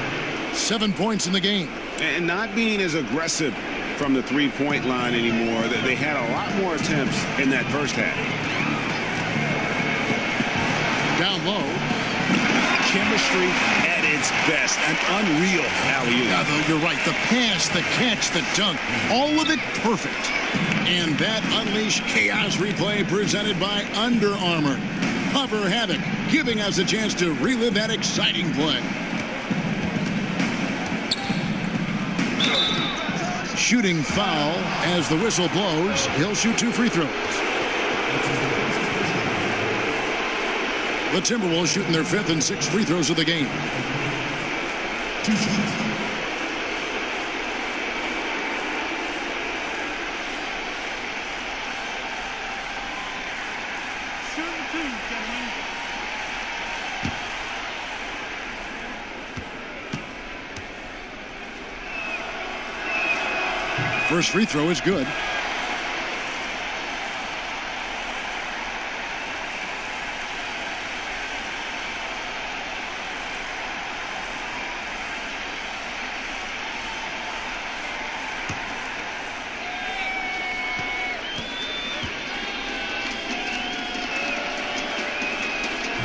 7 points in the game. And not being as aggressive from the three-point line anymore. They had a lot more attempts in that first half. Down low. Chemistry at its best. An unreal alley-oop. Yeah, you're right. The pass, the catch, the dunk, all of it perfect. And that Unleash Chaos replay presented by Under Armour. Cover Havoc, giving us a chance to relive that exciting play. Shooting foul as the whistle blows. He'll shoot 2 free throws. The Timberwolves shooting their 5th and 6th free throws of the game. First free throw is good.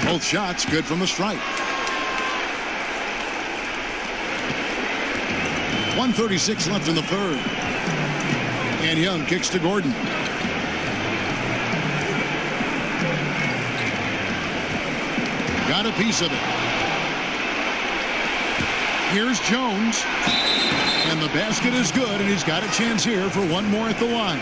Both shots good from the stripe. 1:36 left in the third. And Young kicks to Gordon. Got a piece of it. Here's Jones. And the basket is good, and he's got a chance here for one more at the line.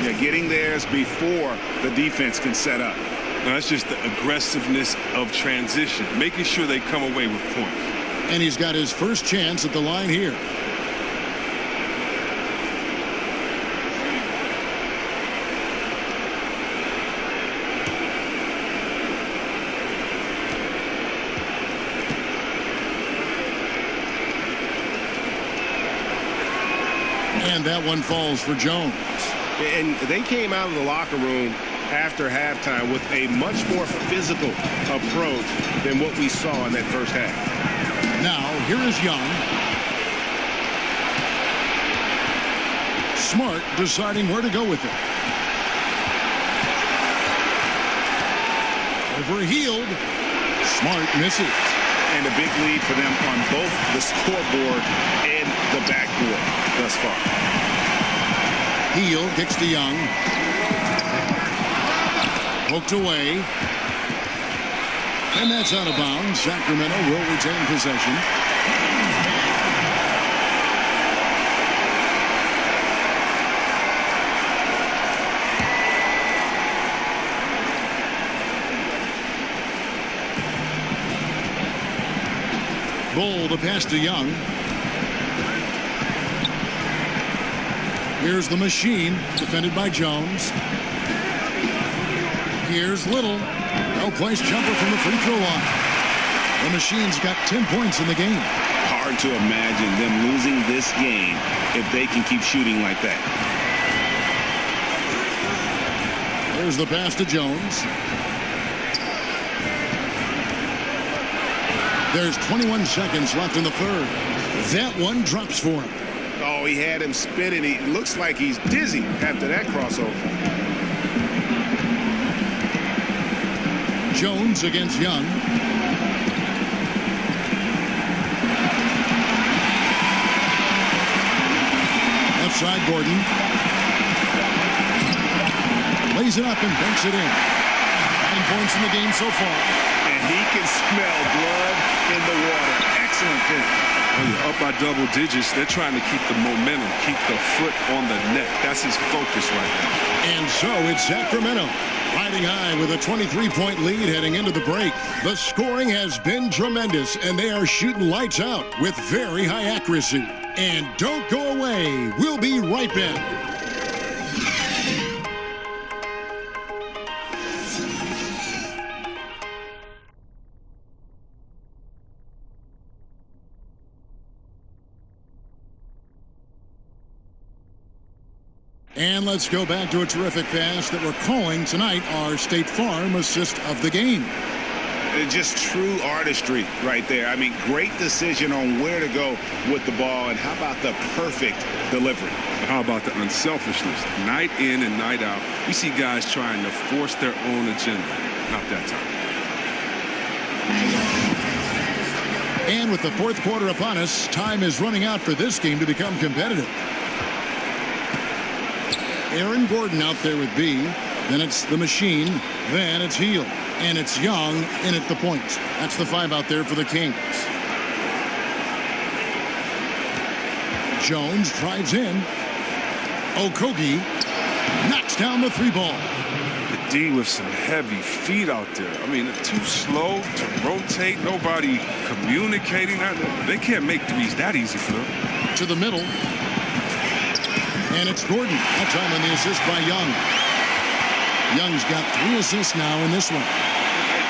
Yeah, getting theirs before the defense can set up. Now, that's just the aggressiveness of transition, making sure they come away with points. And he's got his first chance at the line here. And that one falls for Jones. And they came out of the locker room after halftime with a much more physical approach than what we saw in that first half. Now, here is Young. Smart deciding where to go with it. Over Hield. Smart misses. And a big lead for them on both the scoreboard and the backboard thus far. Hield kicks to Young. Poked away. And that's out of bounds. Sacramento will retain possession. Bull to pass to Young. Here's the Machine, defended by Jones. Here's Little. No-place jumper from the free throw line. The Machine's got 10 points in the game. Hard to imagine them losing this game if they can keep shooting like that. There's the pass to Jones. There's 21 seconds left in the third. That one drops for him. Oh, he had him spinning. He looks like he's dizzy after that crossover. Jones against Young. Left side, Gordon. Lays it up and banks it in. 9 points in the game so far. And he can smell blood in the water. Excellent finish. When you're up by double digits, they're trying to keep the momentum, keep the foot on the net. That's his focus right now. And so it's Sacramento riding high with a 23-point lead heading into the break. The scoring has been tremendous, and they are shooting lights out with very high accuracy. And don't go away. We'll be right back. And let's go back to a terrific pass that we're calling tonight our State Farm assist of the game. Just true artistry right there. I mean, great decision on where to go with the ball, and how about the perfect delivery? How about the unselfishness? Night in and night out, we see guys trying to force their own agenda. Not that time. And with the fourth quarter upon us, time is running out for this game to become competitive. Aaron Gordon out there with B. Then it's the machine. Then it's Heel. And it's Young in at the point. That's the 5 out there for the Kings. Jones drives in. Okogie knocks down the 3 ball. The D with some heavy feet out there. I mean, they're too slow to rotate. Nobody communicating. They can't make threes that easy for them. To the middle. And it's Gordon. That time on the assist by Young. Young's got 3 assists now in this one.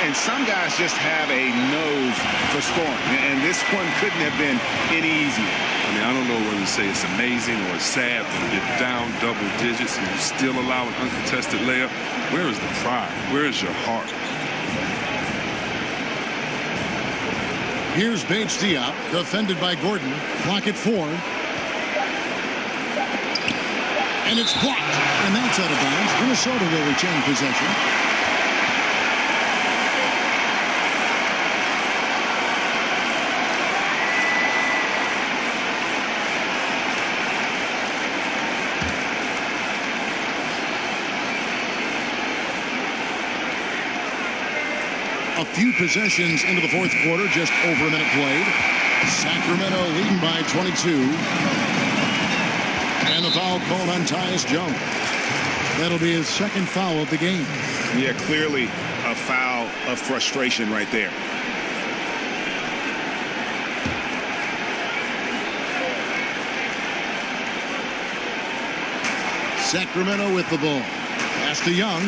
And some guys just have a nose for scoring. And this one couldn't have been any easier. I mean, I don't know whether to say it's amazing or it's sad when you're down double digits and you still allow an uncontested layup. Where is the pride? Where is your heart? Here's Bates Diop, defended by Gordon. Clock at 4. And it's blocked. And that's out of bounds. Minnesota will retain possession. A few possessions into the fourth quarter, just over a minute played. Sacramento leading by 22. And the foul called on Tyus Jones. That'll be his second foul of the game. Yeah, clearly a foul of frustration right there. Sacramento with the ball. Pass to Young.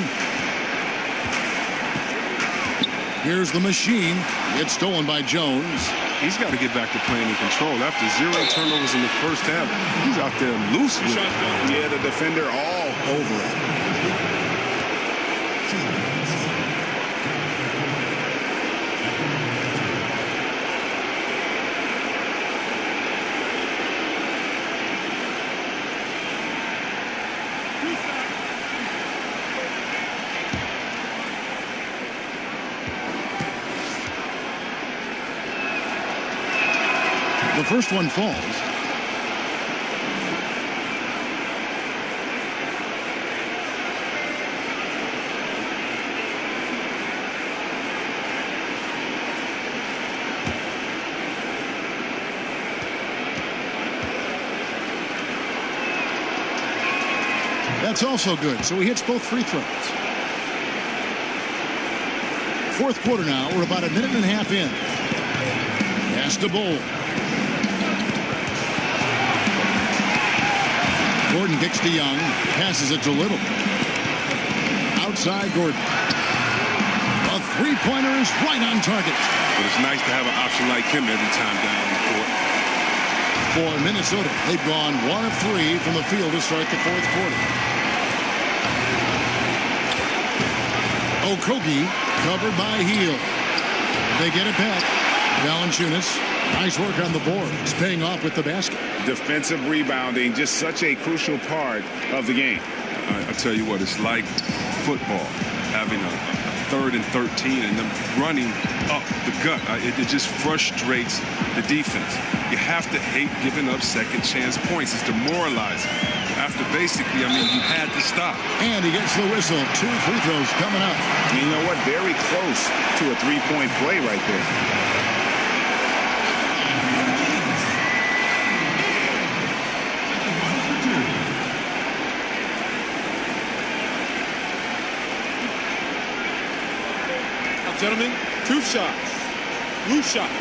Here's the machine. It's stolen by Jones. He's got to get back to playing in control. After 0 turnovers in the first half, he's out there loose with it. Yeah, the defender all over it. The first one falls. That's also good. So he hits both free throws. Fourth quarter now. We're about a minute and a half in. Pass to Bull. Gordon kicks to Young. Passes it to Little. Outside Gordon. A three-pointer is right on target. But it's nice to have an option like him every time down the court. For Minnesota, they've gone 1 of 3 from the field to start the fourth quarter. Okogie covered by Heel. They get it back. Valanciunas, nice work on the board. It's paying off with the basket. Defensive rebounding, just such a crucial part of the game. I tell you what, it's like football, having a 3rd and 13 and them running up the gut. It just frustrates the defense. You have to hate giving up second chance points. It's demoralizing. After basically, I mean, you had to stop. And he gets the whistle. 2 free throws coming up. You know what? Very close to a 3-point play right there. gentlemen, two shots. Loose shots.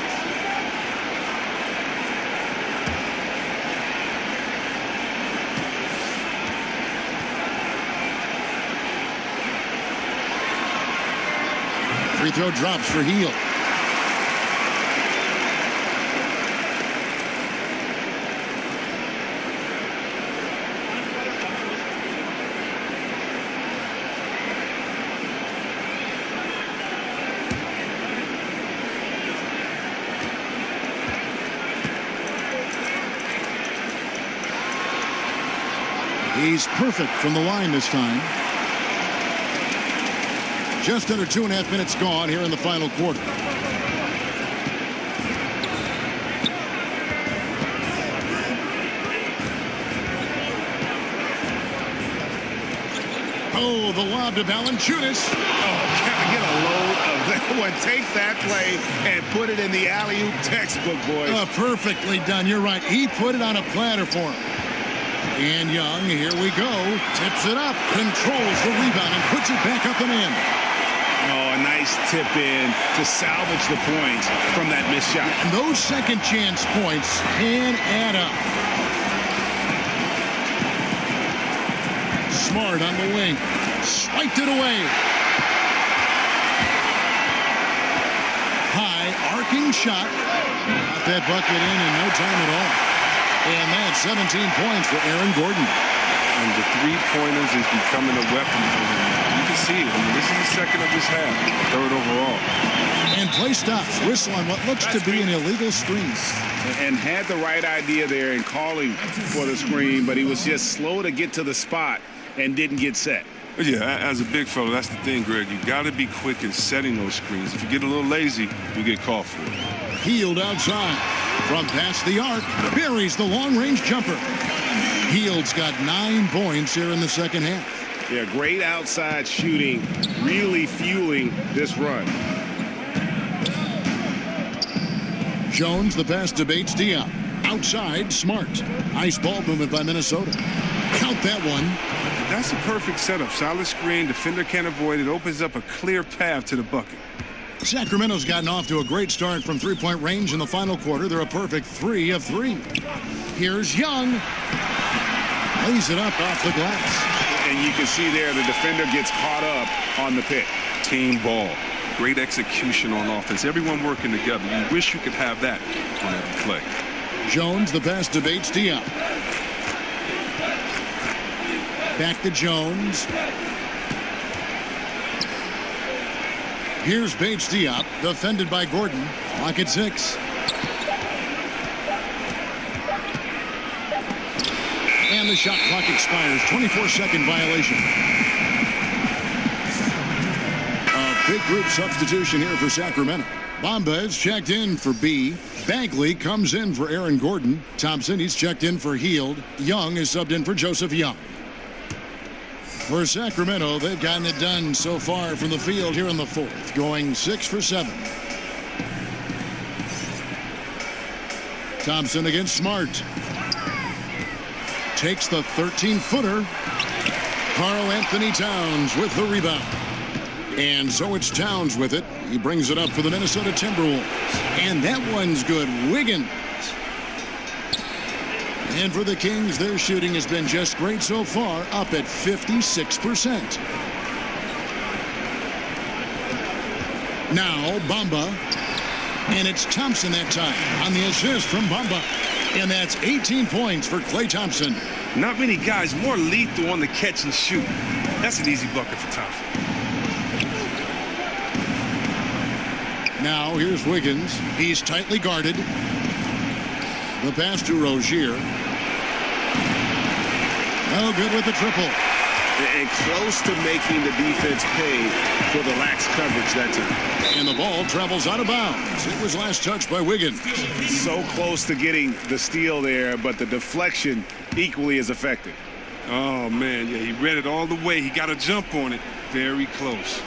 Free throw drops for Hield. He's perfect from the line this time. Just under 2.5 minutes gone here in the final quarter. Oh, the lob to Valanciunas. Oh, can't get a load of that one. Take that play and put it in the alley-oop textbook, boys. Perfectly done. You're right. He put it on a platter for him. And Young, here we go. Tips it up, controls the rebound, and puts it back up and in. Oh, a nice tip in to salvage the points from that missed shot. And those second chance points can add up. Smart on the wing. Swiped it away. High, arcing shot. Got that bucket in no time at all. And that's 17 points for Aaron Gordon. And the three-pointers is becoming a weapon for him. You can see it. I mean, this is the second of his half, third overall. And play stops. Whistle on what looks to be an illegal screen. And had the right idea there in calling for the screen, but he was just slow to get to the spot and didn't get set. Yeah, as a big fella, that's the thing, Greg. You got to be quick in setting those screens. If you get a little lazy, you get called for it. Hield outside. From past the arc, buries the long-range jumper. Hield's got 9 points here in the second half. Yeah, great outside shooting, really fueling this run. Jones, the pass to Bates Diop. Outside, Smart. Nice ball movement by Minnesota. Count that one. That's a perfect setup. Solid screen, defender can't avoid it. Opens up a clear path to the bucket. Sacramento's gotten off to a great start from three-point range in the final quarter. They're a perfect 3 of 3. Here's Young. Lays it up off the glass. And you can see there the defender gets caught up on the pick. Team ball. Great execution on offense. Everyone working together. You wish you could have that on every play. Jones, the pass to Bates Diop. Back to Jones. Here's Bates Diop, defended by Gordon. Clock at 6. And the shot clock expires. 24-second violation. A big group substitution here for Sacramento. Bamba is checked in for B. Bagley comes in for Aaron Gordon. Thompson, he's checked in for Hield. Young is subbed in for Joseph Young. For Sacramento, they've gotten it done so far from the field here in the fourth, going 6 for 7. Thompson against Smart. Takes the 13-footer. Karl Anthony Towns with the rebound. And so it's Towns with it. He brings it up for the Minnesota Timberwolves. And that one's good. Wiggins. And for the Kings, their shooting has been just great so far, up at 56%. Now, Bamba. And it's Thompson that time on the assist from Bamba. And that's 18 points for Klay Thompson. Not many guys more lethal on the catch and shoot. That's an easy bucket for Thompson. Now, here's Wiggins. He's tightly guarded. The pass to Rozier. No good with the triple. And close to making the defense pay for the lax coverage that time. And the ball travels out of bounds. It was last touched by Wiggins. So close to getting the steal there, but the deflection equally as effective. Oh, man, yeah, he read it all the way. He got a jump on it. Very close.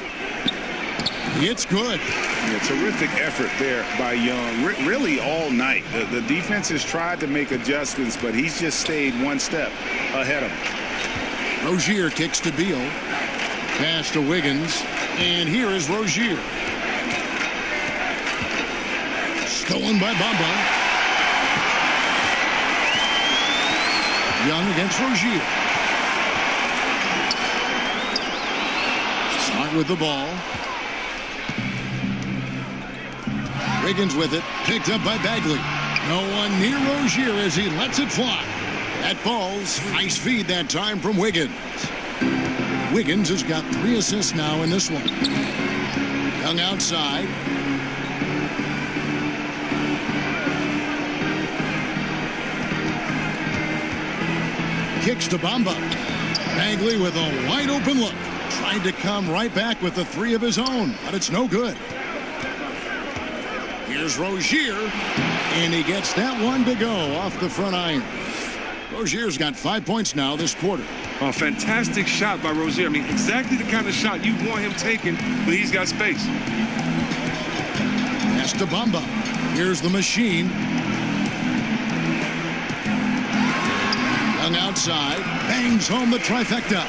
It's good. Yeah, terrific effort there by Young, really all night. The defense has tried to make adjustments, but he's just stayed one step ahead of him. Rozier kicks to Beal. Pass to Wiggins. And here is Rozier. Stolen by Bamba. Young against Rozier. Smart with the ball. Wiggins with it. Picked up by Bagley. No one near Rozier as he lets it fly. That ball's nice feed that time from Wiggins. Wiggins has got 3 assists now in this one. Young outside. Kicks to Bamba. Bagley with a wide open look. Tried to come right back with the 3 of his own, but it's no good. Here's Rozier, and he gets that one to go off the front iron. Rozier's got 5 points now this quarter. A fantastic shot by Rozier. I mean, exactly the kind of shot you want him taking when he's got space. Pass to Bamba. Here's the machine. Young outside. Bangs home the trifecta.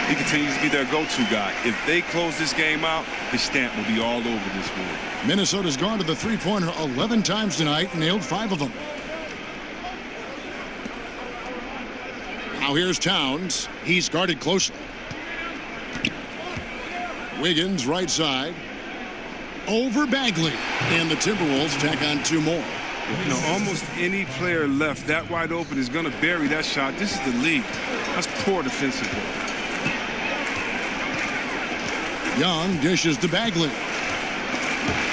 He continues to be their go-to guy. If they close this game out, his stamp will be all over this board. Minnesota's gone to the three-pointer 11 times tonight, nailed 5 of them. Now here's Towns. He's guarded closely. Wiggins right side. Over Bagley. And the Timberwolves tack on 2 more. You know, almost any player left that wide open is going to bury that shot. This is the league. That's poor defensive work. Young dishes to Bagley.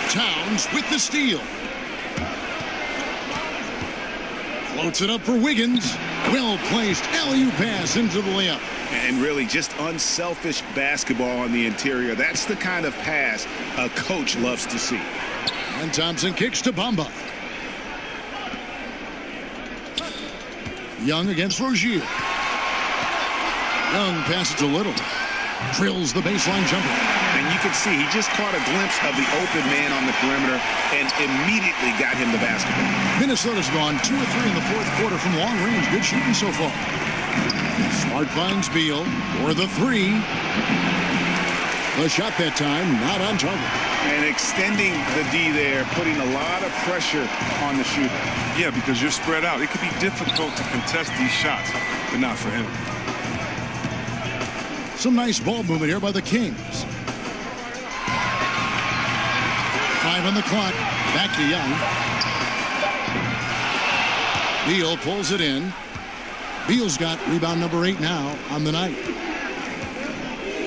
Towns with the steal. Floats it up for Wiggins. Well-placed alley-oop pass into the layup. And really just unselfish basketball on the interior. That's the kind of pass a coach loves to see. And Thompson kicks to Bamba. Young against Rozier. Young passes a little. Drills the baseline jumper. And you can see he just caught a glimpse of the open man on the perimeter and immediately got him the basketball. Minnesota's gone 2 of 3 in the fourth quarter from long range. Good shooting so far. Smart finds Beal for the 3. The shot that time not on target. And extending the D there, putting a lot of pressure on the shooter. Yeah, because you're spread out. It could be difficult to contest these shots, but not for him. Some nice ball movement here by the Kings. 5 on the clock. Back to Young. Beal pulls it in. Beal's got rebound number 8 now on the night.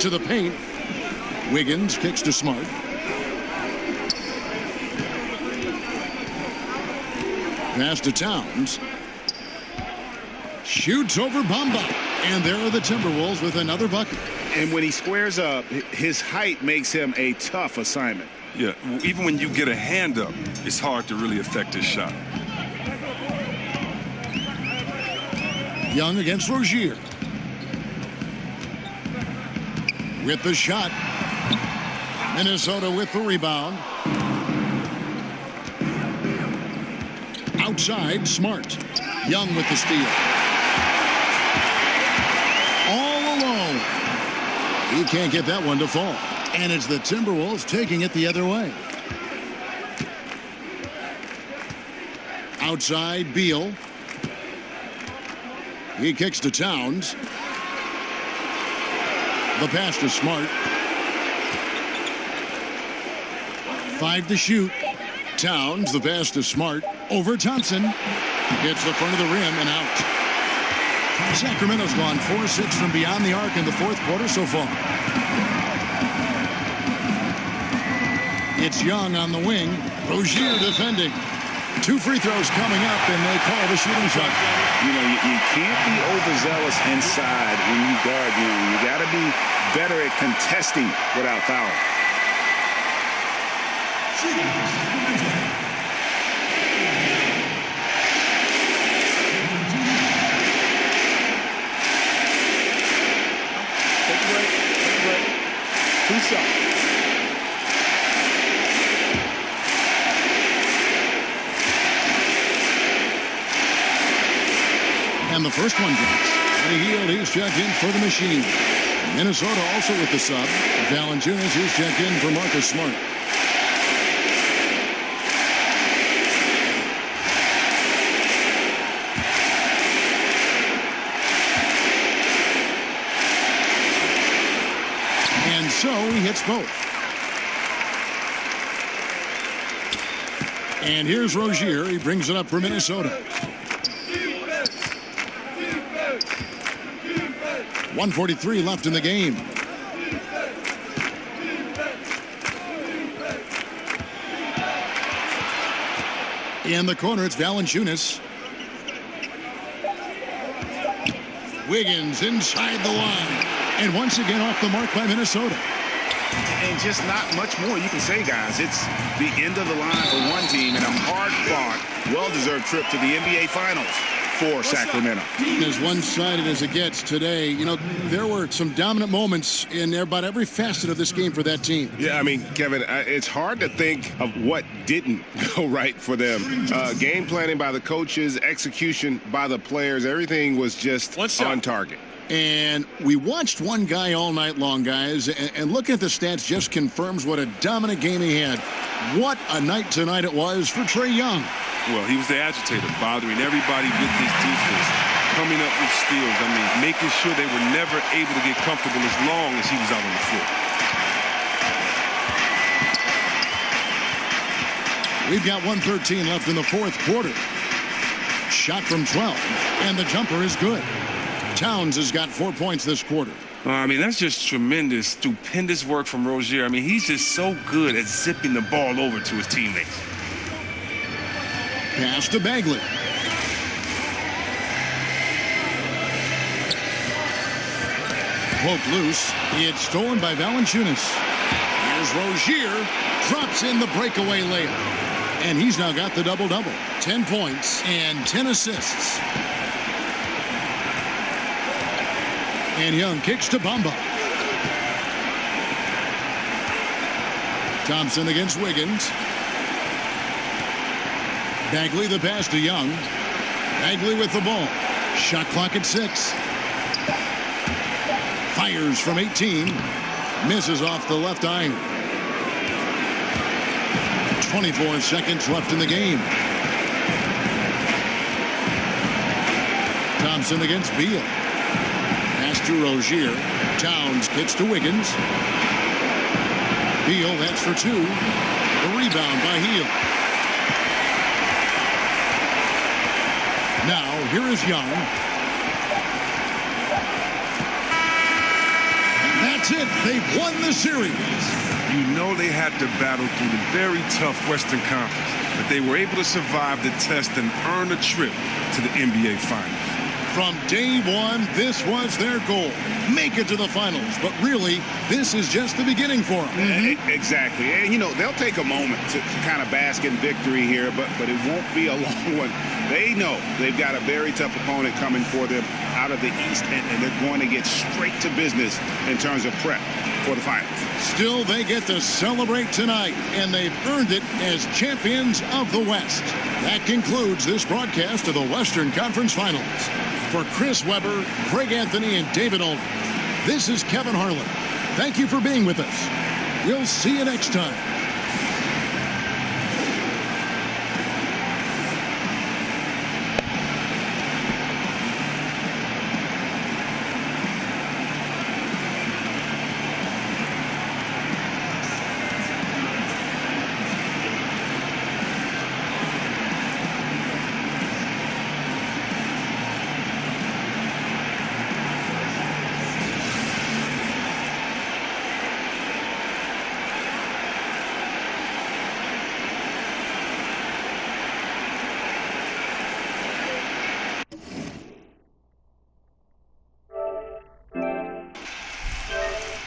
To the paint. Wiggins kicks to Smart. Pass to Towns. Shoots over Bamba. And there are the Timberwolves with another bucket. And when he squares up, his height makes him a tough assignment. Yeah, even when you get a hand up, it's hard to really affect his shot. Young against Rozier. With the shot. Minnesota with the rebound. Outside, Smart. Young with the steal. All alone. He can't get that one to fall. And it's the Timberwolves taking it the other way. Outside, Beal. He kicks to Towns. The pass to Smart. 5 to shoot. Towns, the pass to Smart. Over Thompson. Hits the front of the rim and out. Sacramento's gone 4-6 from beyond the arc in the fourth quarter so far. It's Young on the wing. Rozier defending. 2 free throws coming up, and they call the shooting shot. You know, you can't be overzealous inside when you guard Young. You got to be better at contesting without foul. Take a break. 2 shots. And the first one drops. Eddie Hield, he's checked in for the machine. Minnesota also with the sub. Valanciunas, he's checked in for Marcus Smart. so he hits both. And here's Rozier. He brings it up for Minnesota. 1:43 left in the game. In the corner, it's Valanciunas. Wiggins inside the line. And once again off the mark by Minnesota. And just not much more you can say, guys. It's the end of the line for one team and a hard-fought, well-deserved trip to the NBA Finals for Sacramento. As one-sided as it gets today, you know, there were some dominant moments in about every facet of this game for that team. Yeah, I mean, Kevin, it's hard to think of what didn't go right for them. Game planning by the coaches, execution by the players, everything was just on target. And we watched one guy all night long, guys, and looking at the stats just confirms what a dominant game he had. What a night tonight it was for Trae Young. Well, he was the agitator, bothering everybody with his defense, coming up with steals. I mean, making sure they were never able to get comfortable as long as he was out on the floor. We've got 1:13 left in the fourth quarter. Shot from 12, and the jumper is good. Towns has got 4 points this quarter. I mean, that's just tremendous, stupendous work from Rozier. I mean, he's just so good at zipping the ball over to his teammates. Pass to Bagley. Poked loose. It's stolen by Valanciunas. Here's Rozier. Drops in the breakaway layup. And he's now got the double-double. 10 points and 10 assists. And Young kicks to Bamba. Thompson against Wiggins. Bagley the pass to Young. Bagley with the ball. Shot clock at 6. Fires from 18. Misses off the left iron. 24 seconds left in the game. Thompson against Beal. Pass to Rozier. Towns kicks to Wiggins. Beal, that's for 2. The rebound by Hield. Now, here is Young. That's it. They've won the series. You know they had to battle through the very tough Western Conference, but they were able to survive the test and earn a trip to the NBA Finals. From day one, this was their goal. Make it to the finals. But really, this is just the beginning for them. Exactly. And, you know, they'll take a moment to kind of bask in victory here, but it won't be a long one. They know they've got a very tough opponent coming for them out of the East, and they're going to get straight to business in terms of prep for the finals. Still, they get to celebrate tonight, and they've earned it as champions of the West. That concludes this broadcast of the Western Conference Finals. For Chris Webber, Craig Anthony, and David Olden, this is Kevin Harlan. Thank you for being with us. We'll see you next time.